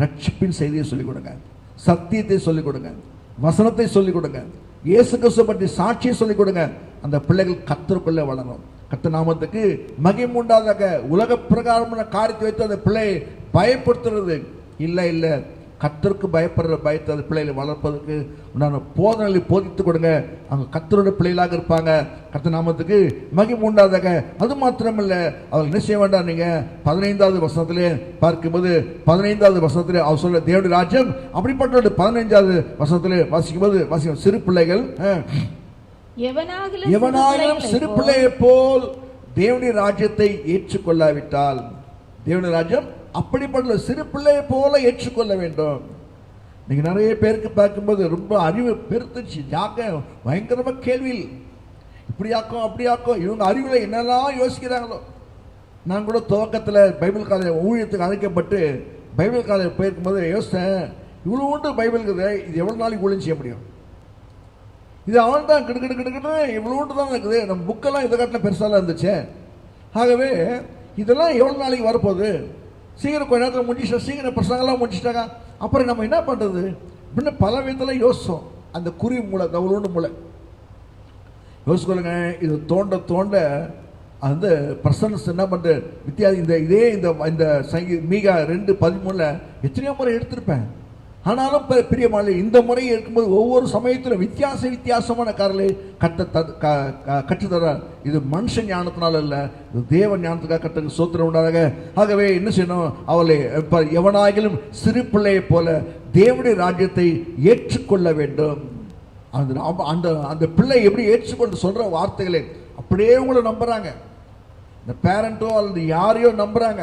ரட்சிப்பின் செய்தியை சொல்லிக் கொடுங்க, சத்தியத்தை சொல்லிக் கொடுங்க, வசனத்தை சொல்லிக் கொடுங்க, இயேசு கிறிஸ்து பற்றி சாட்சியை சொல்லிக் கொடுங்க. அந்த பிள்ளைகள் கர்த்தருக்குள்ளே வளரும். கர்த்தர் நாமத்துக்கு மகிமை உண்டாதாக. உலக பிரகாரமான காரியத்தை வைத்து அந்த பிள்ளையை பயப்படுத்துறது இல்லை. கர்த்தருக்கு பயப்படுற பயத்தை அந்த பிள்ளைகளை வளர்ப்பதற்கு உண்டான போதனைகளை போதித்து கொடுங்க. அவங்க கர்த்தருடைய பிள்ளைகளாக இருப்பாங்க. கர்த்தர் நாமத்துக்கு மகிமை உண்டாதாக. அது மாத்திரமல்ல, அவர்கள் என்ன செய்ய வேண்டாம், நீங்க 15வது வசனத்திலே பார்க்கும்போது 15வது வசனத்திலே அவர் சொல்ற தேவனுடைய ராஜ்யம் அப்படிப்பட்ட 15வது வசனத்திலே வாசிக்கும் சிறு பிள்ளைகள் எவனாகிலும் சிறு பிள்ளையை போல் தேவனுடைய ராஜ்யத்தை ஏற்றுக்கொள்ளாவிட்டால், தேவனுடைய ராஜ்யம் அப்படிப்பட்ட சிறு பிள்ளையை போல ஏற்றுக்கொள்ள வேண்டும். நீங்க நிறைய பேருக்கு பார்க்கும்போது ரொம்ப அறிவு பெருத்துச்சு, பயங்கரமா கேள்வியில் இப்படியாக்கும் அப்படியாக்கும், இவங்க அறிவுல என்னெல்லாம் யோசிக்கிறாங்களோ. நான் கூட துவக்கத்தில் பைபிள் காலேஜ் ஊழியத்துக்கு அழைக்கப்பட்டு பைபிள் காலேஜ் போயிருக்கும்போது யோசித்தேன், இவ்வளோ உண்டு பைபிள் இருக்குது, இது எவ்வளோ நாளைக்கு ஊழியம் செய்ய முடியும்? இது அவன் தான் கிடுக்கிட்டு இவ்வளோ உண்டு தான் இருக்குது. நம்ம புக்கெல்லாம் இதை காட்டில் பெருசாலாம் இருந்துச்சு. ஆகவே இதெல்லாம் எவ்வளோ நாளைக்கு வரப்போகுது? சீக்கிரம் கொஞ்ச நேரத்தில் முடிச்சுட்டா, சீக்கிரம் பசங்கள்லாம் முடிச்சுட்டாங்க, அப்புறம் நம்ம என்ன பண்ணுறது அப்படின்னு பல விதத்தில் யோசித்தோம். அந்த குருவி மூளை, தவளோண்டு மூளை யோசிக்கொள்ளுங்க, இது தோண்ட தோண்ட அந்த பர்சன்ஸ் என்ன பண்ற வித்தியாசம். இந்த மீகா 2:13 எத்தனையோ முறை எடுத்திருப்பேன். ஆனாலும் பிரியமான இந்த முறை இருக்கும்போது ஒவ்வொரு சமயத்தில் வித்தியாசமான காரலை கற்றுத்தர. இது மனுஷ ஞானத்தினால இல்ல, இது தேவ ஞானத்துக்காக கற்றுக்கு சோத்திரம் உண்டாக. ஆகவே என்ன செய்யணும், அவளை எவனாகிலும் சிறு பிள்ளையை போல தேவனுடைய ராஜ்யத்தை ஏற்றுக்கொள்ள வேண்டும். அந்த பிள்ளை எப்படி ஏற்றுக்கொண்டு சொல்ற வார்த்தைகளை அப்படியே உங்களை நம்புறாங்க. இந்த பேரண்டோ அல்லது யாரையோ நம்புறாங்க.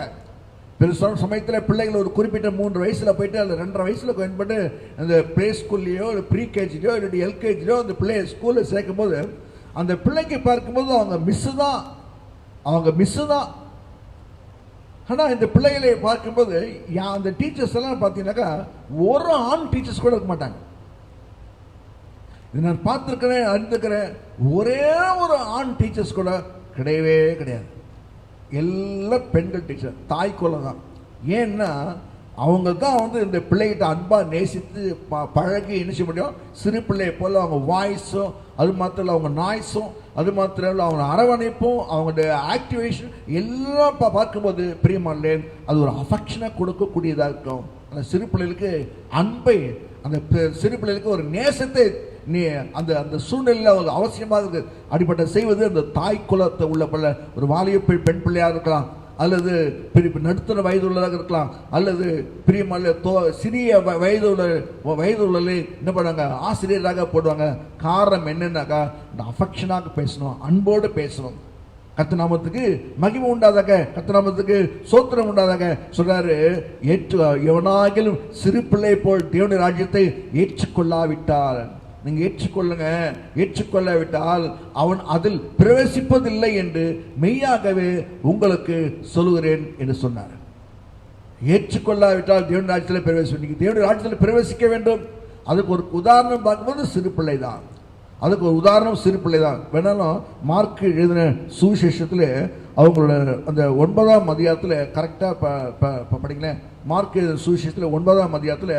பெருசான சமயத்தில் பிள்ளைகள் ஒரு குறிப்பிட்ட 3 வயசுல போயிட்டு அல்லது 2.5 வயசுல போயிட்டு அந்த பிளே ஸ்கூல்லையோ இல்லை ப்ரீ கேஜிலையோ இல்லை எல்கேஜிலையோ அந்த பிள்ளைய ஸ்கூலில் சேர்க்கும் போது அந்த பிள்ளைக்கு பார்க்கும்போது அவங்க மிஸ்ஸு தான். ஆனால் இந்த பிள்ளைகளை பார்க்கும்போது அந்த டீச்சர்ஸ் எல்லாம் பார்த்தீங்கன்னாக்கா ஒரு ஆண் டீச்சர்ஸ் கூட இருக்க மாட்டாங்க. இது நான் பார்த்துருக்கிறேன், அறிந்திருக்கிறேன். ஒரே ஒரு ஆண் டீச்சர்ஸ் கூட கிடையவே கிடையாது. எல்லாம் பெண்கள் டீச்சர், தாய்க்குள்ள தான். ஏன்னா அவங்க தான் இந்த பிள்ளைகிட்ட அன்பாக நேசித்து பழகி என்ன செய்ய முடியும். சிறு பிள்ளையை போல் அவங்க வாய்ஸும், அது மாத்திரம் இல்லை அவங்க நாய்ஸும், அது மாத்திரம் இல்லை அவங்க அரவணைப்பும், அவங்களுடைய ஆக்டிவேஷன் எல்லாம் பார்க்கும்போது பிரியமானே அது ஒரு அஃபெக்ஷனை கொடுக்கக்கூடியதாக இருக்கும். அந்த சிறு பிள்ளைகளுக்கு அன்பை, அந்த சிறு பிள்ளைகளுக்கு ஒரு நேசத்தை அந்த சூழ்நிலையில் அவசியமாக இருக்கு. அடிப்பட்ட செய்வது அந்த தாய் குலத்தை உள்ள பிள்ளை, ஒரு வாலிய பெண் பிள்ளையாக இருக்கலாம், அல்லது நடுத்தர வயது உள்ளதாக இருக்கலாம், அல்லது பிரியமல்ல சிறிய வயது உள்ள என்ன பண்ணுவாங்க, ஆசிரியராக போடுவாங்க. காரணம் என்னன்னாக்கா இந்த அஃபெக்ஷனாக பேசணும், அன்போடு பேசணும். கர்த்தநாமத்துக்கு மகிமை உண்டாதாக, கர்த்தநாமத்துக்கு சோத்திரம் உண்டாதாக சொல்றாரு. எவனாகிலும் சிறு பிள்ளை போல் தேவனுடைய ராஜ்யத்தை ஏற்றுக்கொள்ளாவிட்டால், நீங்க ஏற்றுக்கொள்ளாவிட்டால் அவன் அதில் பிரவேசிப்பதில்லை என்று மெய்யாகவே உங்களுக்கு சொல்லுகிறேன் என்று சொன்னார். ஏற்றுக்கொள்ளாவிட்டால் தேவனுடைய ராஜ்யத்தில் பிரவேசிக்க, நீங்க தேவனுடைய ராஜ்யத்தில் பிரவேசிக்க வேண்டும். அதுக்கு ஒரு உதாரணம் பார்க்கும்போது சிறு பிள்ளை தான். அதுக்கு ஒரு உதாரணம் சிறு பிள்ளை தான். வேணாலும் மார்க் எழுதின சுவிசேஷத்தில் அவங்களோட அந்த 9ஆம் அதிகாரத்தில் கரெக்டாக படிங்களேன். மார்க் எழுதின சுவிசேஷத்தில் 9ஆம் அதிகாரத்தில்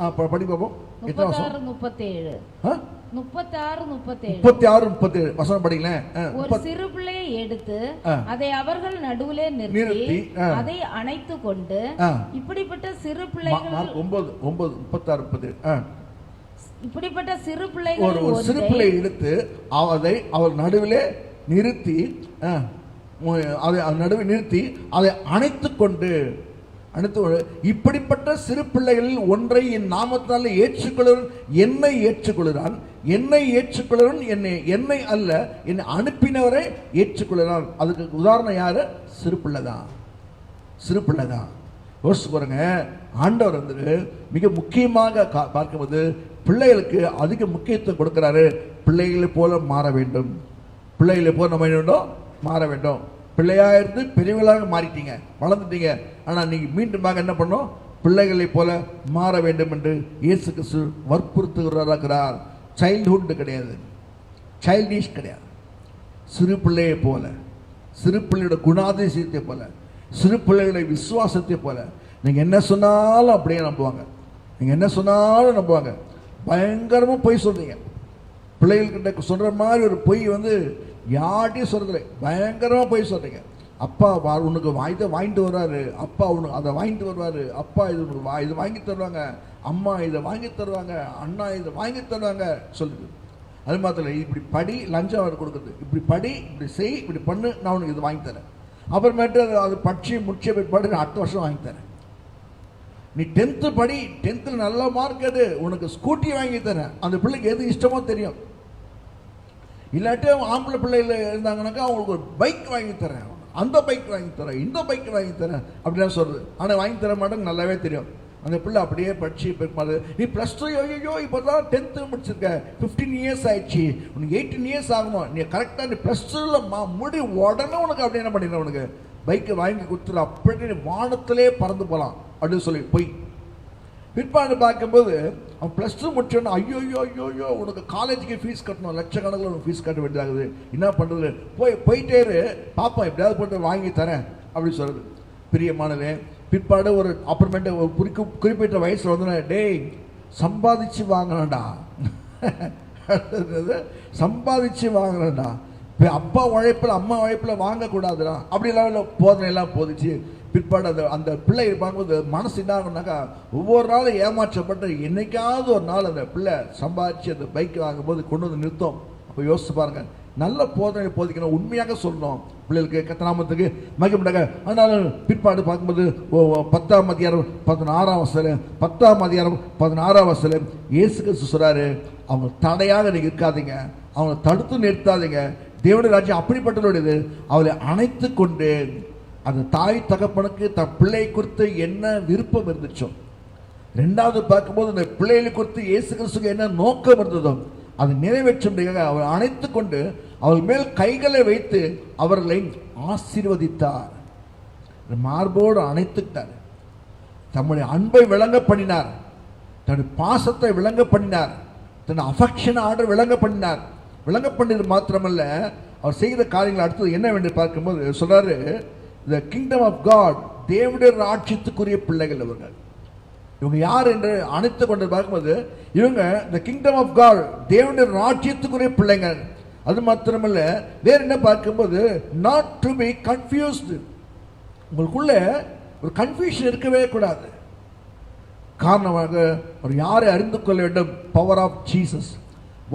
36 படி பார்ப்போம். 36 வசனம் படிங்களேன். ஒரு சிறு பிள்ளையை எடுத்து அதை அவர்கள் நடுவிலே நிறுத்தி அதை அணைத்து கொண்டு, இப்படிப்பட்ட சிறு பிள்ளைகள் 36 இப்படிப்பட்ட சிறு பிள்ளைகள் ஒரு சிறு பிள்ளையை எடுத்து அதை அவர் நடுவிலே நிறுத்தி அதை அணைத்து கொண்டு, இப்படிப்பட்ட சிறு பிள்ளைகளில் ஒன்றை என் நாமத்தால் ஏற்றுக்கொள்கிறவன் என்னை ஏற்றுக்கொள்கிறான், என்னை அல்ல என்னை அனுப்பினவரை ஏற்றுக்கொள்கிறான். அதுக்கு உதாரணம் யாரு? சிறு பிள்ளை தான். யோசிச்சு பாருங்க. ஆண்டவர் மிக முக்கியமாக பார்க்கும்போது பிள்ளைகளுக்கு அதிக முக்கியத்துவம் கொடுக்கிறாரு. பிள்ளைகளை போல மாற வேண்டும், பிள்ளைகளை போல நம்ம என்ன மாற வேண்டும். பிள்ளையாக இருந்து பெரியவர்களாக மாறிட்டீங்க, வளர்ந்துட்டீங்க. ஆனால் நீங்கள் மீண்டுமாக என்ன பண்ணோம்? பிள்ளைகளை போல மாற வேண்டும் என்று இயேசு கிறிஸ்து வற்புறுத்துகிறார். சைல்ட்ஹுட் கிடையாது, சைல்டிஷ் கிடையாது. சிறு பிள்ளையை போல, சிறு பிள்ளையோட குணாதிசயத்தை போல, சிறு பிள்ளைகளுடைய விசுவாசத்தை போல நீங்கள் என்ன சொன்னாலும் அப்படியே நம்புவாங்க. பயங்கரமாக பொய் சொல்றீங்க. பிள்ளைகள்கிட்ட சொல்ற மாதிரி ஒரு பொய் யார்ட்டையும் சொல்றதில்லை. பயங்கரமாக போய் சொல்றீங்க. அப்பா உனக்கு இதை வாங்கிட்டு வருவாரு, அப்பா உனக்கு அதை வாங்கிட்டு வருவாரு, அப்பா இது வாங்கி தருவாங்க, அம்மா இதை வாங்கி தருவாங்க, அண்ணா இதை வாங்கி தருவாங்க சொல்லுது. அது மாத்திரம் இப்படி படி, லஞ்சம் அவர் கொடுக்குறது, இப்படி படி, இப்படி செய், இப்படி பண்ணு, நான் உனக்கு இது வாங்கி தரேன். அப்புறமேட்டு அது பட்சி முடிச்ச பிற்பாடு நான் அடுத்த வருஷம் வாங்கி தரேன். நீ 10th படி, 10th நல்ல மார்க் எடு, உனக்கு ஸ்கூட்டி வாங்கி தரேன். அந்த பிள்ளைக்கு எது இஷ்டமோ தெரியும். இல்லாட்டி ஆம்பளை பிள்ளைகள் இருந்தாங்கன்னாக்கா அவங்களுக்கு ஒரு பைக் வாங்கி தரேன், அந்த பைக் வாங்கி தரேன், இந்த பைக் வாங்கி தரேன் அப்படிலாம் சொல்றது. ஆனால் வாங்கி தர மாட்டேன்னு நல்லாவே தெரியும். அந்த பிள்ளை அப்படியே படிச்சு போய் நீ +2 ஐயோ இப்போ தான் 10th முடிச்சிருக்க, 15 இயர்ஸ் ஆயிடுச்சு, உனக்கு 18 இயர்ஸ் ஆகணும், நீ கரெக்டாக நீ +2ல முடி உடனே உனக்கு அப்படி என்ன பண்ணிடுற, உனக்கு பைக்கை வாங்கி கொடுத்துரு, அப்படி வானத்திலே பறந்து போகலாம் அப்படின்னு சொல்லி போய் பிற்பாடு பார்க்கும்போது அவன் +2 முடிச்சோன்னா ஐயோ உனக்கு காலேஜுக்கு ஃபீஸ் கட்டணும், லட்சக்கணக்கில் உனக்கு ஃபீஸ் கட்ட வேண்டியதாகுது, என்ன பண்ணுறது, போயிட்டே இரு, பாப்பா எப்படியாவது போட்டு வாங்கி தரேன் அப்படின்னு சொல்கிறது. பிரியமானவே, பிற்பாடு அப்புறமேட்டு ஒரு குறிப்பிட்ட வயசில் டேய் சம்பாதிச்சு வாங்கணும்டா, சம்பாதிச்சு வாங்குறேன்டா, அப்பா உழைப்பில் அம்மா உழைப்பில் வாங்கக்கூடாதுடா, அப்படிலாம் இல்லை. போதனை எல்லாம் போதிச்சு பிற்பாடு அந்த பிள்ளை பார்க்கும்போது மனசு என்ன ஆகுனாக்கா, ஒவ்வொரு நாளும் ஏமாற்றப்பட்டு என்னைக்காவது ஒரு நாள் அந்த பிள்ளை சம்பாதிச்சு அந்த பைக் வாங்கும்போது கொண்டு வந்து நிறுத்தம். அப்போ யோசிச்சு பாருங்க, நல்ல போதனை போதிக்கணும், உண்மையாக சொல்லணும் பிள்ளைகளுக்கு, கர்த்தநாமத்துக்கு மகிமையாக. ஆனாலும் பிற்பாடு பார்க்கும்போது 10ஆம் அதிகாரம் 16ஆம் வசனம், 10ஆம் அதிகாரம் 16ஆம் வசனம், இயேசு கிறிஸ்து சொல்றாரு, அவங்க தடையாக நீங்க இருக்காதீங்க, அவங்களை தடுத்து நிறுத்தாதீங்க. தேவனுடைய ராஜ்யம் அப்படிப்பட்டவருடையது. அவளை அணைத்து கொண்டு அந்த தாய் தகப்பனுக்கு தன் பிள்ளை குறித்து என்ன விருப்பம் இருந்துச்சோ, ரெண்டாவது பார்க்கும்போது அந்த பிள்ளைகளை குறித்து இயேசு கிறிஸ்துக்கு என்ன நோக்கம் இருந்ததோ அதை நிறைவேற்றும்படியாக அவள் அணைத்து கொண்டு அவள் மேல் கைகளை வைத்து அவர்களை ஆசீர்வதித்தார். மார்போடு அணைத்துட்டார். தம்முடைய அன்பை விளங்க பண்ணினார், தன்னுடைய பாசத்தை விளங்க பண்ணினார், தன் அஃபெக்ஷன் ஆர்டர் விளங்க பண்ணினார். விளங்க பண்ணது மாத்திரமல்ல, அவர் செய்கிற காரியங்கள் அடுத்தது என்ன என்று பார்க்கும்போது சொல்றாரு, த கிங்டம் ஆஃப் காட், தேவனுடைய ராஜ்யத்துக்குரிய பிள்ளைகள் இவர்கள். இவங்க யார் என்று அணைத்து கொண்டு பார்க்கும்போது இவங்க த கிங்டம் ஆஃப் காட், தேவனுடைய ராஜ்யத்துக்குரிய பிள்ளைங்கள். அது மாத்திரமல்ல, வேற என்ன பார்க்கும்போது நாட் டு பி கன்ஃபியூஸ்டு, உங்களுக்குள்ள ஒரு கன்ஃபியூஷன் இருக்கவே கூடாது. காரணமாக ஒரு யாரை அறிந்து கொள்ள வேண்டும், பவர் ஆஃப் ஜீசஸ்,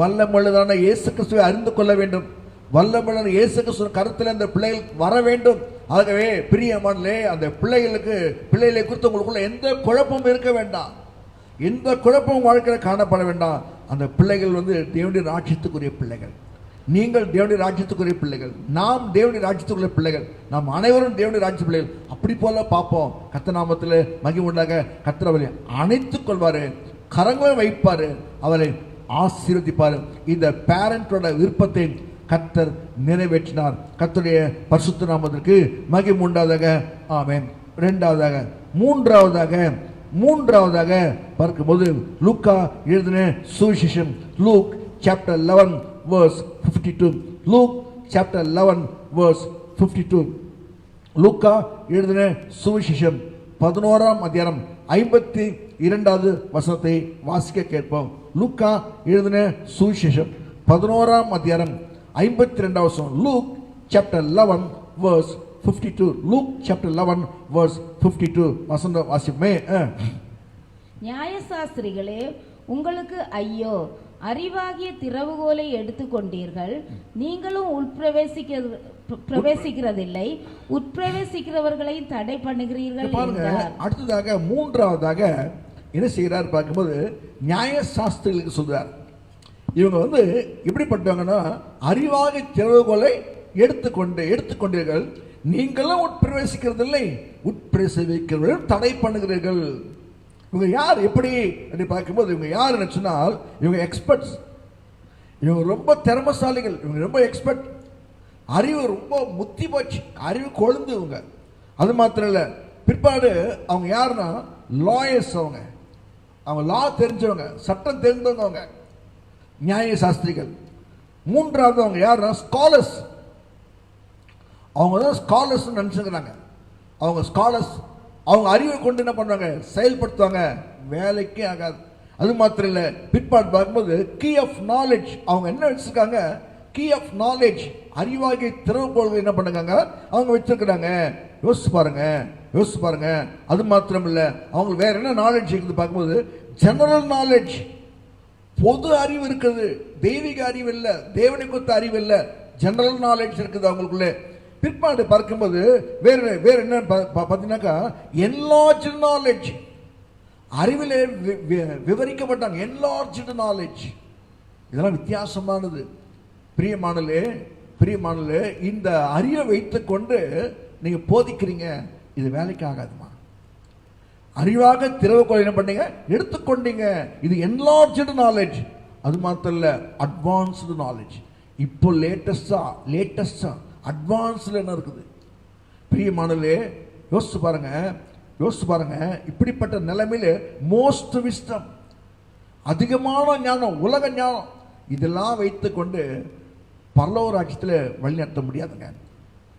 வல்லமுள்ளதான இயேசு கிறிஸ்துவை அறிந்து கொள்ள வேண்டும். வல்லமுள்ள இயேசு கிறிஸ்து கருத்தில் அந்த பிள்ளைகள் வர வேண்டும். ஆகவே பிரியமானே, அந்த பிள்ளைகளை குறித்து உங்களுக்குள்ள எந்த குழப்பமும் இருக்க வேண்டாம், எந்த குழப்பமும் வாழ்க்கையில் காணப்பட வேண்டாம். அந்த பிள்ளைகள் தேவனுடைய ராஜ்யத்துக்குரிய பிள்ளைகள். நீங்கள் தேவனுடைய ராஜ்யத்துக்குரிய பிள்ளைகள், நாம் தேவனுடைய ராஜ்யத்துக்குரிய பிள்ளைகள், நாம் அனைவரும் தேவனுடைய ராஜ்ய பிள்ளைகள். அப்படி போல பார்ப்போம். கர்த்தர் நாமத்தில் மகிமை உண்டாக. கர்த்தர் அவரை அணைத்துக் கொள்வாரு, கரங்களை வைப்பாரு, அவரை ஆசீர்வதிப்பார். இந்த பேரண்டோட விருப்பத்தை கர்த்தர் நிறைவேற்றினார். கர்த்தருடைய பரிசுத்த நாமத்திற்கு மகிமை உண்டாதாக. ஆமென். மூன்றாவதாக பார்க்கும்போது லூக்கா எழுதின சுவிசேஷம், look chapter 11 verse 52. Look chapter 11 verse 52. லூக்கா எழுதின சுவிசேஷம் 11ஆம் அதிகாரம் 52வது வசனத்தை வாசிக்க கேட்போம். லூக்கா எழுதின சுவிசேஷம் 11ஆம் அதிகாரம் 52வது வசனம். Look chapter 11 verse 52. Look chapter 11 verse 52 வசனம் வாசிப்போமே. நியாயசாஸ்திரிகளே, உங்களுக்கு ஐயோ, அறிவாகிய திறவுகோலை எடுத்துக்கொண்டீர்கள், நீங்களும் உட்பிரவேசிக்கிறதில்லை, உட்பிரவேசிக்கிறவர்களை தடை பண்ணுகிறீர்கள். அடுத்ததாக மூன்றாவதாக என்ன செய்கிறார் பார்க்கும்போது, நியாயசாஸ்திரிகளுக்கு சொல்றார். இவங்க எப்படிப்பட்டவங்கன்னா, அறிவாகிய திறவுகோலை எடுத்துக்கொண்டீர்கள், நீங்களும் உட்பிரவேசிக்கிறதில்லை, உட்பிரவேசிக்கிறவர்கள் தடை பண்ணுகிறீர்கள். இவங்க யார் எப்படி அப்படி பார்க்கும்போது இவங்க யார் என்ன சொன்னால், இவங்க எக்ஸ்பர்ட்ஸ், இவங்க ரொம்ப திறமசாலிகள், இவங்க ரொம்ப எக்ஸ்பர்ட், அறிவு ரொம்ப முத்தி போச்சு, அறிவு கொழுந்து இவங்க. அது மாத்திரம் இல்லை, பிற்பாடு அவங்க யாருன்னா லாயர்ஸ், அவங்க லா தெரிஞ்சவங்க, சட்டம் தெரிந்தவங்க, அவங்க நியாய சாஸ்திரிகள். மூன்றாவது அவங்க யாருன்னா ஸ்காலர்ஸ், அவங்க தான் ஸ்காலர்ஸ் நினைச்சுக்கிறாங்க. அவங்க ஸ்காலர்ஸ், அவங்க அறிவை கொண்டு என்ன பண்ணுவாங்க, செயல்படுத்துவாங்க, வேலைக்கே ஆகாது. அது மாத்திரம் இல்லை, பிற்பாடு பார்க்கும்போது கீ ஆஃப் நாலேஜ், அவங்க என்ன வச்சிருக்காங்க, கீ ஆஃப் நாலேஜ், அறிவாகிய திறவுகோல்கள் என்ன பண்ணுறாங்க, அவங்க வச்சிருக்கிறாங்க. யோசிச்சு பாருங்க. அது மாத்திரம் இல்லை, அவங்களுக்கு வேற என்ன நாலேஜ் இருக்குது பார்க்கும்போது, ஜெனரல் நாலேஜ், பொது அறிவு இருக்குது, தெய்வீக அறிவு இல்லை, தேவனை குறித்த அறிவு இல்லை, ஜெனரல் நாலேஜ் இருக்குது அவங்களுக்குள்ளே. பிற்பாடு பார்க்கும்போது வேற என்ன பார்த்தீங்கன்னாக்கா, என்லார்ஜ் நாலேஜ், அறிவிலே விவரிக்கப்பட்டாங்க, என்லார்ஜ் நாலேஜ். இதெல்லாம் வித்தியாசமானது. பிரியமானலே, இந்த அறிவை வைத்துக் கொண்டு நீங்க போதிக்கிறீங்க, இது வேலைக்கு ஆகாதுமா. அறிவாக திறவுகோல் என்ன பண்ணீங்க, எடுத்துக்கொண்டீங்க, இது என்லார்ஜ்டு நாலேஜ். அது மாத்திரம் இல்ல, அட்வான்ஸ்டு நாலேஜ். இப்போ லேட்டஸ்டா அட்வான்ஸ்ல என்ன இருக்குது. பிரியமானலே, யோசிச்சு பாருங்க, இப்படிப்பட்ட நிலைமையில மோஸ்ட் விஸ்டம், அதிகமான ஞானம், உலக ஞானம், இதெல்லாம் வைத்துக்கொண்டு பரலோக ராஜ்யத்தில் வழிநடத்த முடியாதுங்க.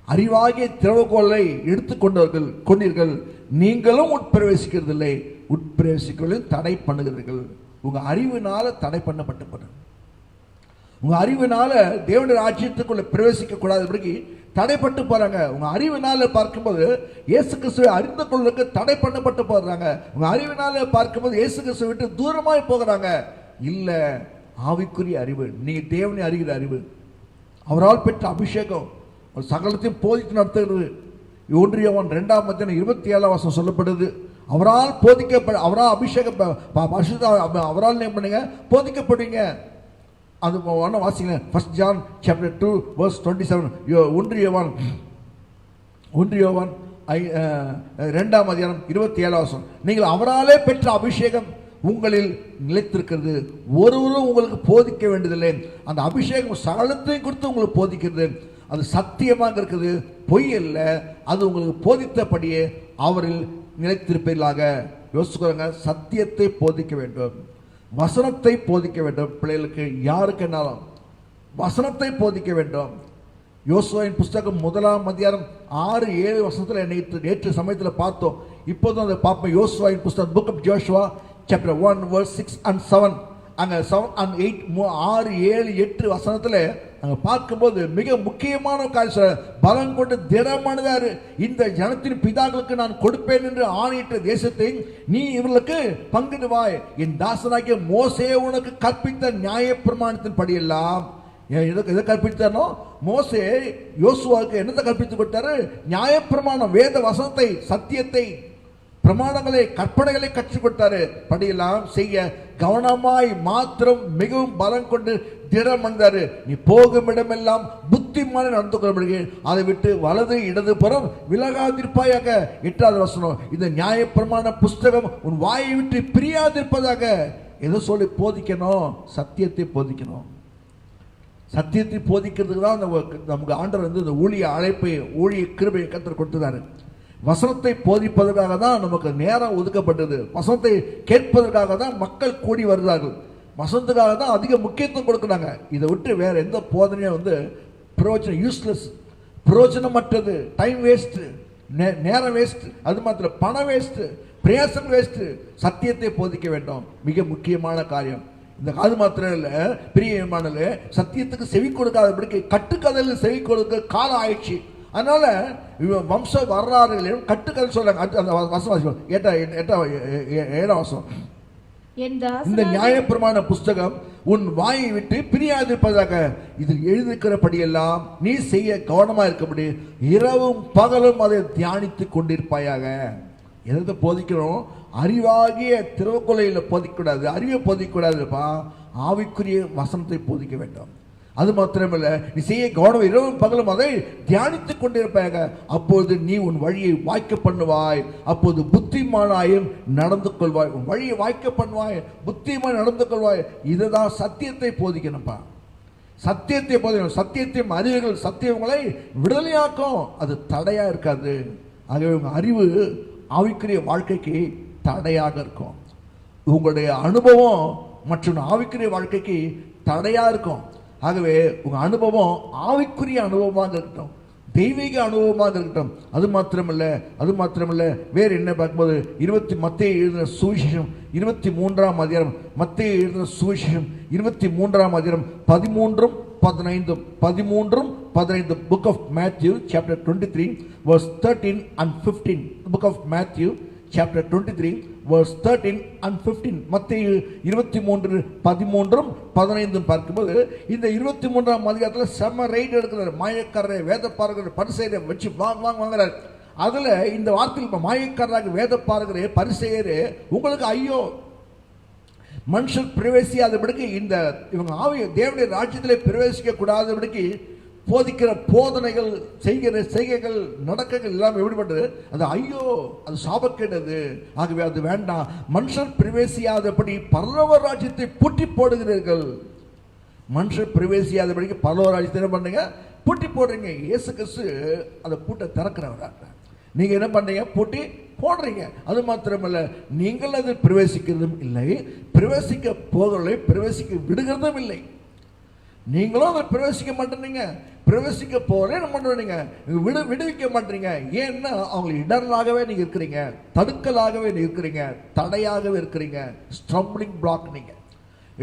அறிவாகிய திறவுகோலை எடுத்துக்கொண்டீர்கள், நீங்களும் உட்பிரவேசிக்கிறதில்லை, உட்பிரவேசிக்கிறவர்களையும் தடை பண்ணுகிறீர்கள். உங்க அறிவினால தடை பண்ணப்பட்டு போறது. உங்க அறிவினால தேவனுடைய ராஜ்யத்துக்குள்ள பிரவேசிக்க கூடாதபடிக்கு தடைப்பட்டு போறாங்க. உங்க அறிவினால பார்க்கும்போது இயேசு கிறிஸ்துவை அறிந்து கொள்வதற்கு தடை பண்ணப்பட்டு போறாங்க. உங்க அறிவினால பார்க்கும்போது இயேசு கிறிஸ்துவை விட்டு தூரமாய் போகிறாங்க. இல்ல, ஆவிக்குரிய அறிவு, நீங்க தேவனை அறிகிற அறிவு, அவரால் பெற்ற அபிஷேகம் சகலத்தையும் போதித்து நடத்துகிறது. 1 யோவான் 2ஆம் அதிகாரம் 27 சொல்லப்படுது. அவரால் போதிக்கப்பட, அவரால் அபிஷேகம், அவரால் என்ன பண்ணுங்க, போதிக்கப்படுவீங்க. அது வாசிங்க. 1 John chapter 2 verse 27. 1 யோவான் 2ஆம் அதிகாரம் 27. நீங்கள் அவராலே பெற்ற அபிஷேகம் உங்களில் நிலைத்திருக்கிறது, ஒருவரும் உங்களுக்கு போதிக்க வேண்டியதில்லை. அந்த அபிஷேகம் சகலத்தையும் கொடுத்து உங்களுக்கு போதிக்கிறது. அது சத்தியமாக இருக்குது, பொய் அல்ல. அது உங்களுக்கு போதித்தபடியே அவரில் நிலைத்திருப்பீர்களாக. யோசிச்சுக்கோங்க, சத்தியத்தை போதிக்க வேண்டும், வசனத்தை போதிக்க வேண்டும். பிள்ளைகளுக்கு யாருக்கு என்னாலும் வசனத்தை போதிக்க வேண்டும். யோசுவாவின் புஸ்தகம் 1ஆம் அதிகாரம் 6-7 நேற்று சமயத்தில் பார்த்தோம். இப்போதும் அதை பார்ப்போம். யோசுவாவின் புஸ்தகம் book of Joshua chapter 1 verse 6 and 7. அங்க 7 and 8 6, 7, 8 வசனத்துல அங்க பார்க்கும்போது மிக முக்கியமான காரியம், பலம் கொண்டு திடமனதாரு இந்த ஜனத்தின் பிதாக்களுக்கு நான் கொடுப்பேன் என்று ஆணையிட்ட தேசத்தை நீ இவர்களுக்கு பங்கிடுவாய். என் தாசனாகிய மோசே உனக்கு கற்பித்த நியாயப்பிரமாணத்தின் படியெல்லாம். எதை கற்பித்தானோ மோசே யோசுவாவுக்கு என்னத்தை கற்பித்து கொடுத்தாரு? நியாயப்பிரமாணம், வேத வசனத்தை, சத்தியத்தை, பிரமாணங்களை, கற்பனைகளை கற்றுக் கொடுத்தாரு. படியெல்லாம் செய்ய கவனமாய் மாத்திரம் மிகவும் பலம் கொண்டு திடம் வந்தாரு. நீ போகும் இடமெல்லாம் புத்திமான நடந்து கொள்ள, அதை விட்டு வலது இடது புறம் விலகாதிருப்பாயாக. 8வது வசனம், இந்த நியாயப்பிரமாண புஸ்தகம் உன் வாயை விட்டு பிரியாதிருப்பதாக. எதை சொல்லி போதிக்கணும்? சத்தியத்தை போதிக்கணும். சத்தியத்தை போதிக்கிறதுக்கு தான் நமக்கு ஆண்டவர் இந்த ஊழிய அழைப்பை, ஊழிய கிருபையை கர்த்தர் கொடுத்துதாரு. வசனத்தை போதிப்பதற்காக தான் நமக்கு நேரம் ஒதுக்கப்பட்டது. வசனத்தை கேட்பதற்காக தான் மக்கள் கூடி வருகிறார்கள். வசனத்துக்காக தான் அதிக முக்கியத்துவம் கொடுக்குறாங்க. இதை விட்டு வேற எந்த போதனையும் பிரயோஜனம், யூஸ்லெஸ், பிரயோஜனமற்றது, டைம் வேஸ்ட், நேரம் வேஸ்ட், அது மாத்திரம் பணம் வேஸ்ட், பிரயாசம் வேஸ்ட். சத்தியத்தை போதிக்க வேண்டும், மிக முக்கியமான காரியம். இந்த காது மாத்திரம் இல்லை, பிரியமானல சத்தியத்துக்கு செவி கொடுக்காதபடிக்கு கட்டுக்கதையில் செவி கொடுக்க காலம் ஆயிடுச்சு. அதனால வம்ச வரலாறுகளையும் கட்டுக்கதை சொல்றாங்க. அந்த வசனம் 7ஆம் வசனம், இந்த நியாயப்பிரமாண புஸ்தகம் உன் வாயை விட்டு பிரியாதிருப்பதாக. இதில் எழுதியிருக்கிறபடியெல்லாம் நீ செய்ய கவனமா இருக்கபடி இரவும் பகலும் அதை தியானித்து கொண்டிருப்பாயாக. எதை போதிக்கிறோம்? அறிவாகிய திருவக்கொலையில போதிக்கூடாது, அறிவை போதிக்கூடாதுப்பா. ஆவிக்குரிய வசனத்தை போதிக்க வேண்டும். அது மாத்திரமல்ல, நீ செய்ய கவனம், இரவும் பகலும் அதை தியானித்துக் கொண்டிருப்பாயாக. அப்போது நீ உன் வழியை வாய்க்க பண்ணுவாய், அப்போது புத்திமானாயும் நடந்து கொள்வாய். உன் வழியை வாய்க்க பண்ணுவாய், புத்திமான் நடந்து கொள்வாய். இதுதான் சத்தியத்தை போதிக்கணும்ப்பா. சத்தியத்தை போதிக்கணும். சத்தியத்தையும் அறிவுகள் சத்தியங்களை விடுதலையாக்கும். அது தடையா இருக்காது. ஆகவே உங்க அறிவு ஆவிக்குரிய வாழ்க்கைக்கு தடையாக இருக்கும். உங்களுடைய அனுபவம் மற்றும் ஆவிக்குரிய வாழ்க்கைக்கு தடையா இருக்கும். ஆகவே உங்க அனுபவம் ஆவிக்குரிய அனுபவமாக இருக்கட்டும், தெய்வீக அனுபவமாக இருக்கட்டும். அது மாத்திரமல்ல வேறு என்ன பார்க்கும்போது மத்தேயு எழுதின சுவிசேஷம் 23ஆம் அதிகாரம், மத்தேயு எழுதின சுவிசேஷம் 23ஆம் அதிகாரம் 13-15 book of Matthew chapter 23 verse 13 and 15. Book of Matthew chapter 23 verse 13 and 15. மத்தேயு 23:13-15 பார்க்கும்போது இந்த 23ஆம் அதிகாரத்தில் செம்ம ரைட் எடுக்கிறார். மாயக்காரரை, வேதப்பாரகரை, பரிசேயரை வச்சு வாங்குறார். அதுல இந்த வார்த்தையில் மாயக்காரராக வேதப்பாரகரே, பரிசேயரே உங்களுக்கு ஐயோ, மனுஷன் பிரவேசியாதபடிக்கு, இந்த இவங்க தேவனுடைய ராஜ்யத்திலே பிரவேசிக்க கூடாதபடிக்கு போதிக்கிற போதனைகள், செய்கிற செய்கைகள், நடக்கங்கள் எல்லாம் எப்படிப்பட்டது? அது ஐயோ, அது சாபக்கேடது. ஆகவே அது வேண்டாம். மனுஷன் பிரவேசியாதபடி பரலோக ராஜ்யத்தை பூட்டி போடுகிறீர்கள். மனுஷன் பிரவேசியாதபடிக்கு பரலோக ராஜ்யத்தை என்ன பண்ணுங்க? பூட்டி போடுறீங்க. இயேசு கிறிஸ்து அந்த பூட்டை திறக்கிறவராக, நீங்க என்ன பண்றீங்க? பூட்டி போடுறீங்க. அது மாத்திரமல்ல, நீங்கள் அது பிரவேசிக்கிறதும் இல்லை, பிரவேசிக்க போகிறவர்களை பிரவேசிக்க விடுகிறதும் இல்லை. நீங்களும் அதை பிரவேசிக்க மாட்டேறீங்க. பிரவேசிக்க போறேன் பண்ணுறீங்க, விடுவிக்க மாட்டீங்க. ஏன்னா அவங்க இடர்களாகவே நீங்க இருக்கிறீங்க, தடுக்கலாகவே நீங்க இருக்கிறீங்க, தடையாகவே இருக்கிறீங்க, ஸ்டம்பிளிங் பிளாக். நீங்க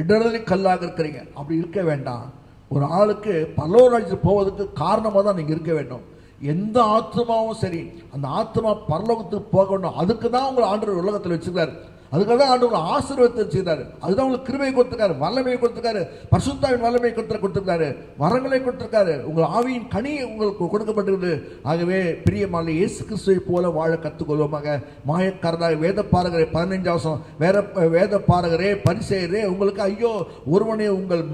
இடரலி கல்லாக இருக்கிறீங்க. அப்படி இருக்க வேண்டாம். ஒரு ஆளுக்கு பரலோகத்துக்கு போவதற்கு காரணமாக தான் நீங்க இருக்க வேண்டும். எந்த ஆத்மாவும் சரி, அந்த ஆத்மா பரலோகத்துக்கு போக வேண்டும். அதுக்கு தான் உங்களை ஆண்டவர் உலகத்தில் வச்சிருக்காரு. அதுக்காக தான் ஆண்டவர் ஆசீர்வாதத்தை வச்சிருக்காரு. அதுதான் உங்களுக்கு கிருபையை கொடுத்துருக்காரு, வல்லமையை கொடுத்துருக்காரு, பரிசுத்தாவின் வல்லமையை கொடுத்துருக்காரு, வரங்களை கொடுத்துருக்காரு, உங்கள் ஆவியின் கனி உங்களுக்கு கொடுக்கப்பட்டிருக்குது. ஆகவே பிரியமான இயேசு கிறிஸ்துவை போல வாழ கற்றுக்கொள்வோமாக. மாயக்காரராக வேதப்பாரகரே 15 வருஷம் வேதப்பாரகரே பரிசேயரே, உங்களுக்கு ஐயோ, ஒருவனே உங்கள்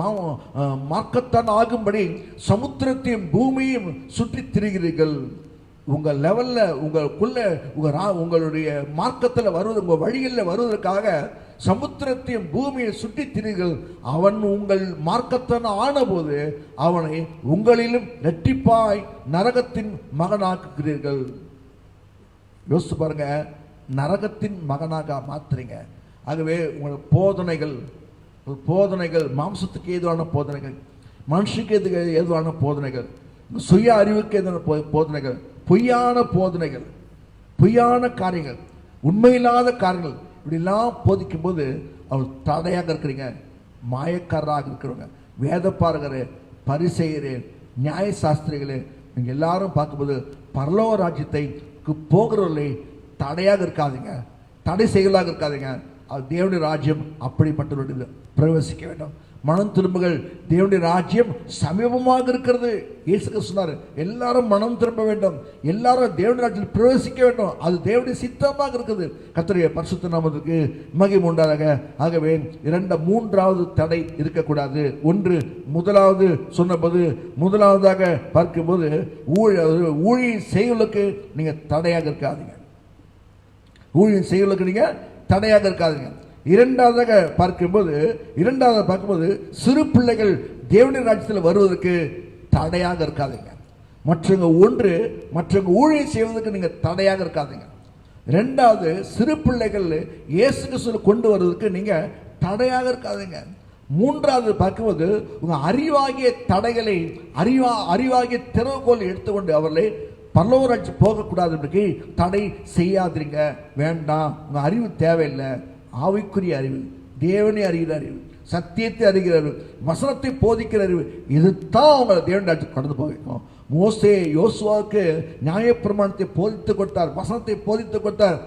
மார்க்கத்தான் ஆகும்படி சமுத்திரத்தையும் பூமியையும் சுற்றி திரிகிறீர்கள். உங்கள் லெவலில் உங்களுக்குள்ள உங்களுடைய மார்க்கத்தில் வருவது, உங்கள் வழிகளில் வருவதற்காக சமுத்திரத்தையும் பூமியை சுற்றி திரிகள். அவன் உங்கள் மார்க்கத்தன் ஆனபோது அவனை உங்களிலும் இரட்டிப்பாய் நரகத்தின் மகனாக்குகிறீர்கள். யோசிச்சு பாருங்க, நரகத்தின் மகனாக மாத்துறீங்க. ஆகவே உங்கள் போதனைகள் மாம்சத்துக்கு ஏதுவான போதனைகள், மனுஷுக்கு ஏதுவான போதனைகள், சுய அறிவுக்கு எதிரான போதனைகள், பொய்யான போதனைகள், பொய்யான காரியங்கள், உண்மையில்லாத காரியங்கள், இப்படிலாம் போதிக்கும் போது அவர் தடையாக இருக்கிறீங்க. மாயக்காரராக இருக்கிறவங்க, வேதப்பாரகரே, பரிசேயரே, நியாய சாஸ்திரிகளே, நீங்கள் எல்லாரும் பார்க்கும்போது பரலோக ராஜ்யத்தை போகிறவர்களே தடையாக இருக்காதீங்க, தடை செய்யலாக இருக்காதீங்க. அது தேவனுடைய ராஜ்யம் அப்படிப்பட்டவர்கள் பிரவேசிக்க வேண்டும். மனம் திரும்புகள், தேவனுடைய ராஜ்யம் சமீபமாக இருக்கிறது. இயேசு சொன்னார், எல்லாரும் மனம் திரும்ப வேண்டும், எல்லாரும் தேவனுடைய ராஜ்யத்தில் பிரவேசிக்க வேண்டும். அது தேவனுடைய சித்தமாக இருக்குது. கர்த்தருடைய பரிசுத்த நாமத்துக்கு மகிமை உண்டாதாக. ஆகவே மூன்றாவது தடை இருக்கக்கூடாது. முதலாவது சொன்னபோது, முதலாவதாக பார்க்கும்போது ஊழியம் செய்வதற்கு நீங்க தடையாக இருக்காதீங்க. ஊழியம் செய்வதற்கு நீங்க தடையாக இருக்காதீங்க. இரண்டாவதாக பார்க்கும்போது சிறு பிள்ளைகள் தேவனுடைய ராஜ்யத்தில் வருவதற்கு தடையாக இருக்காதீங்க. மற்றவங்க ஊழியம் செய்வதற்கு நீங்க தடையாக இருக்காதீங்க. இரண்டாவது, சிறு பிள்ளைகள் இயேசு கிறிஸ்துவை கொண்டு வருவதற்கு நீங்க தடையாக இருக்காதீங்க. மூன்றாவது பார்க்கும்போது உங்க அறிவாகிய தடைகளை, அறிவாகிய திறவுகோல் எடுத்துக்கொண்டு அவர்களை பரலோகராட்சி போகக்கூடாது தடை செய்யாதீங்க. வேண்டாம், உங்க அறிவு தேவையில்லை. ஆவிக்குரிய அறிவு, தேவனை அறிகிற அறிவு, சத்தியத்தை அறிகிற அறிவு, வசனத்தை போதிக்கிற அறிவு, இதுதான் அவங்களை தேவனுடைய ராஜ்யத்துக்கு கடந்து போகும். மோசே யோசுவாவுக்கு நியாயப்பிரமாணத்தை போதித்து கொடுத்தார், வசனத்தை போதித்து கொடுத்தார்.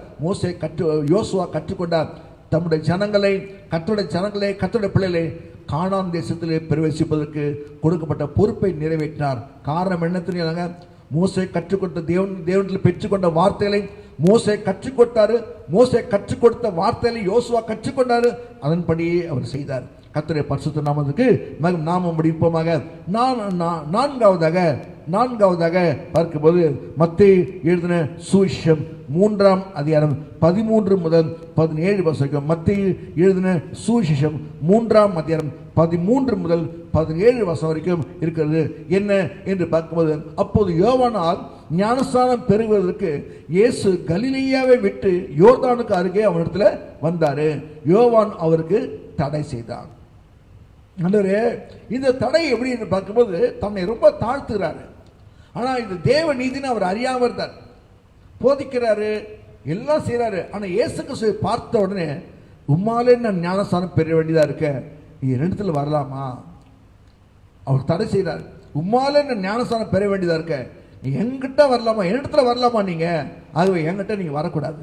யோசுவா கற்றுக்கொண்டார். தம்முடைய ஜனங்களை, கர்த்தருடைய பிள்ளைகளை கானான் தேசத்திலே பிரவேசிப்பதற்கு கொடுக்கப்பட்ட பொறுப்பை நிறைவேற்றினார். காரணம் என்ன தெரியுங்க? மோசே கற்றுக்கொண்ட தேவனில் பெற்றுக்கொண்ட வார்த்தைகளை மோசே கற்றுக்கொடுத்தாரு. மோசே கற்றுக் கொடுத்த வார்த்தைகளை யோசுவா கற்றுக்கொண்டாரு. அதன்படியே அவர் செய்தார். கர்த்தருடைய பரிசுத்த நாமத்துக்கு நாமம் முடிப்போமாக. நான்காவதாக பார்க்கும்போது மத்தேயு எழுதின சுவிசேஷம் 3ஆம் அதிகாரம் 13 முதல் 17 வசனம். மத்தேயு எழுதின சுவிசேஷம் 3ஆம் அதிகாரம் 13 முதல் 17 வசனம் வரைக்கும் இருக்கிறது. என்ன என்று பார்க்கும்போது, அப்போது யோவானால் ஞானஸ்நானம் பெறுவதற்கு இயேசு கலிலேயாவை விட்டு யோர்தானுக்கு அருகே அவனிடத்துல வந்தாரு. யோவான் அவருக்கு தடை செய்தான். இந்த தடை எப்படி என்று பார்க்கும்போது தன்னை ரொம்ப தாழ்த்துகிறாரு. ஆனா இந்த தேவ நீதினு அவர் அறியாம இருந்தார். போதிக்கிறாரு, எல்லாம் செய்யறாரு. ஆனா இயேசு கிறிஸ்துவை பார்த்த உடனே, உம்மாலே நான் ஞானஸ்நானம் பெற வேண்டியதா இருக்க, நீ இடத்துல வரலாமா? அவர் தடை செய்யறாரு. உம்மாலே நான் ஞானஸ்நானம் பெற வேண்டியதா இருக்க, நீ என்கிட்ட வரலாமா? என்னிடத்துல வரலாமா? நீங்க ஆகவே என்கிட்ட நீங்க வரக்கூடாது.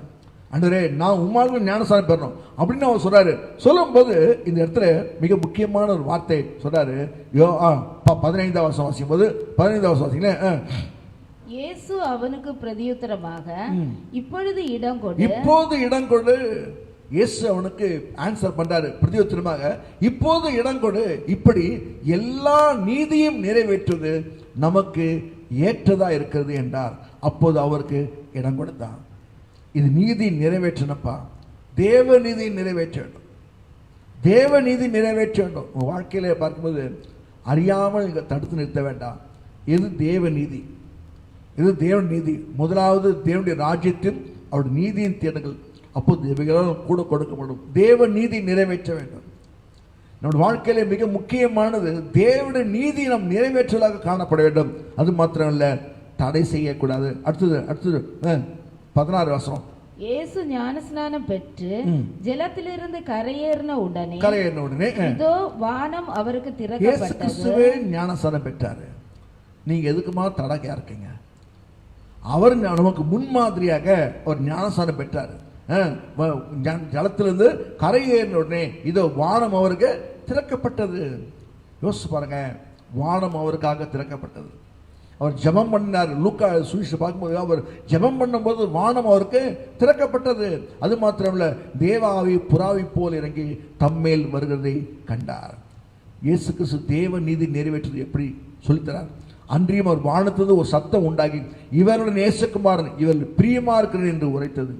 அண்டரே, நான் உம்மாலும் ஞானஸ்நானம் பெறணும் அப்படின்னு அவர் சொல்றாரு. சொல்லும் போது இந்த இடத்துல மிக முக்கியமான ஒரு வார்த்தை சொல்றாரு. 15ஆம் வசனம் வாசிக்கும் போது, 15ஆம் வசனம் வாசிங்களேன். இயேசு அவனுக்கு பிரதியுத்தரமாக, இப்பொழுது இடம் கொடு. இயேசு அவனுக்கு ஆன்சர் பண்றாரு பிரதியுத்தரமாக, இப்போது இடம் கொடு. இப்படி எல்லா நீதியும் நிறைவேற்றுவது நமக்கு ஏற்றதா இருக்கிறது என்றார். அப்போது அவருக்கு இடம் கொடுத்தான். இது நீதி நிறைவேற்றனப்பா, தேவ நீதி நிறைவேற்ற வேண்டும், தேவ நீதி நிறைவேற்ற வேண்டும். உங்க வாழ்க்கையில பார்க்கும்போது அறியாமல் நீங்க தடுத்து நிறுத்த வேண்டாம். எது தேவ நீதி, இது தேவ நீதி. முதலாவது தேவனுடைய ராஜ்யத்தில் அவருடைய நீதியின் தேடுகள், அப்போது இவைகளால் கூட கொடுக்கப்படும். தேவ நீதி நிறைவேற்ற வேண்டும். நம்முடைய வாழ்க்கையிலே மிக முக்கியமானது தேவனுடைய நீதி நம் நிறைவேற்றலாக காணப்பட வேண்டும். அது மாத்திரமல்ல, தடை செய்யக்கூடாது. அடுத்தது 16 வசனம். இயேசு ஞானஸ்நானம் பெற்று ஜலத்திலிருந்து கரையேறின உடனே இதோ வானம் அவருக்கு திறக்கப்பட்டது. ஞானஸ்நானம் பெற்றாரு. நீங்க எதுக்குமா தடையா இருக்கீங்க? அவர் நமக்கு முன்மாதிரியாக ஒரு ஞானஸ்நானம் பெற்றாரு. ஜலத்திலிருந்து கரையேறின உடனே இதோ வானம் அவருக்கு திறக்கப்பட்டது. யோசிச்சு பாருங்க, வானம் அவருக்காக திறக்கப்பட்டது. அவர் ஜெபம் பண்ணார். லூக்கா சுவிசேஷத்தை பார்க்கும்போது அவர் ஜெபம் பண்ணும்போது வானம் அவருக்கு திறக்கப்பட்டது. அது மாத்திரமல்ல, தேவாவி புறாவை போல் இறங்கி தம்மேல் வருகிறதை கண்டார். இயேசு கிறிஸ்து தேவ நீதி நிறைவேற்றுவது எப்படி சொல்லித்தரார். அன்றியும் அவர் வானத்திலிருந்து ஒரு சத்தம் உண்டாகி, இவருடைய நேசகுமாரன், இவர் பிரியமா இருக்கிறேன் என்று உரைத்தது.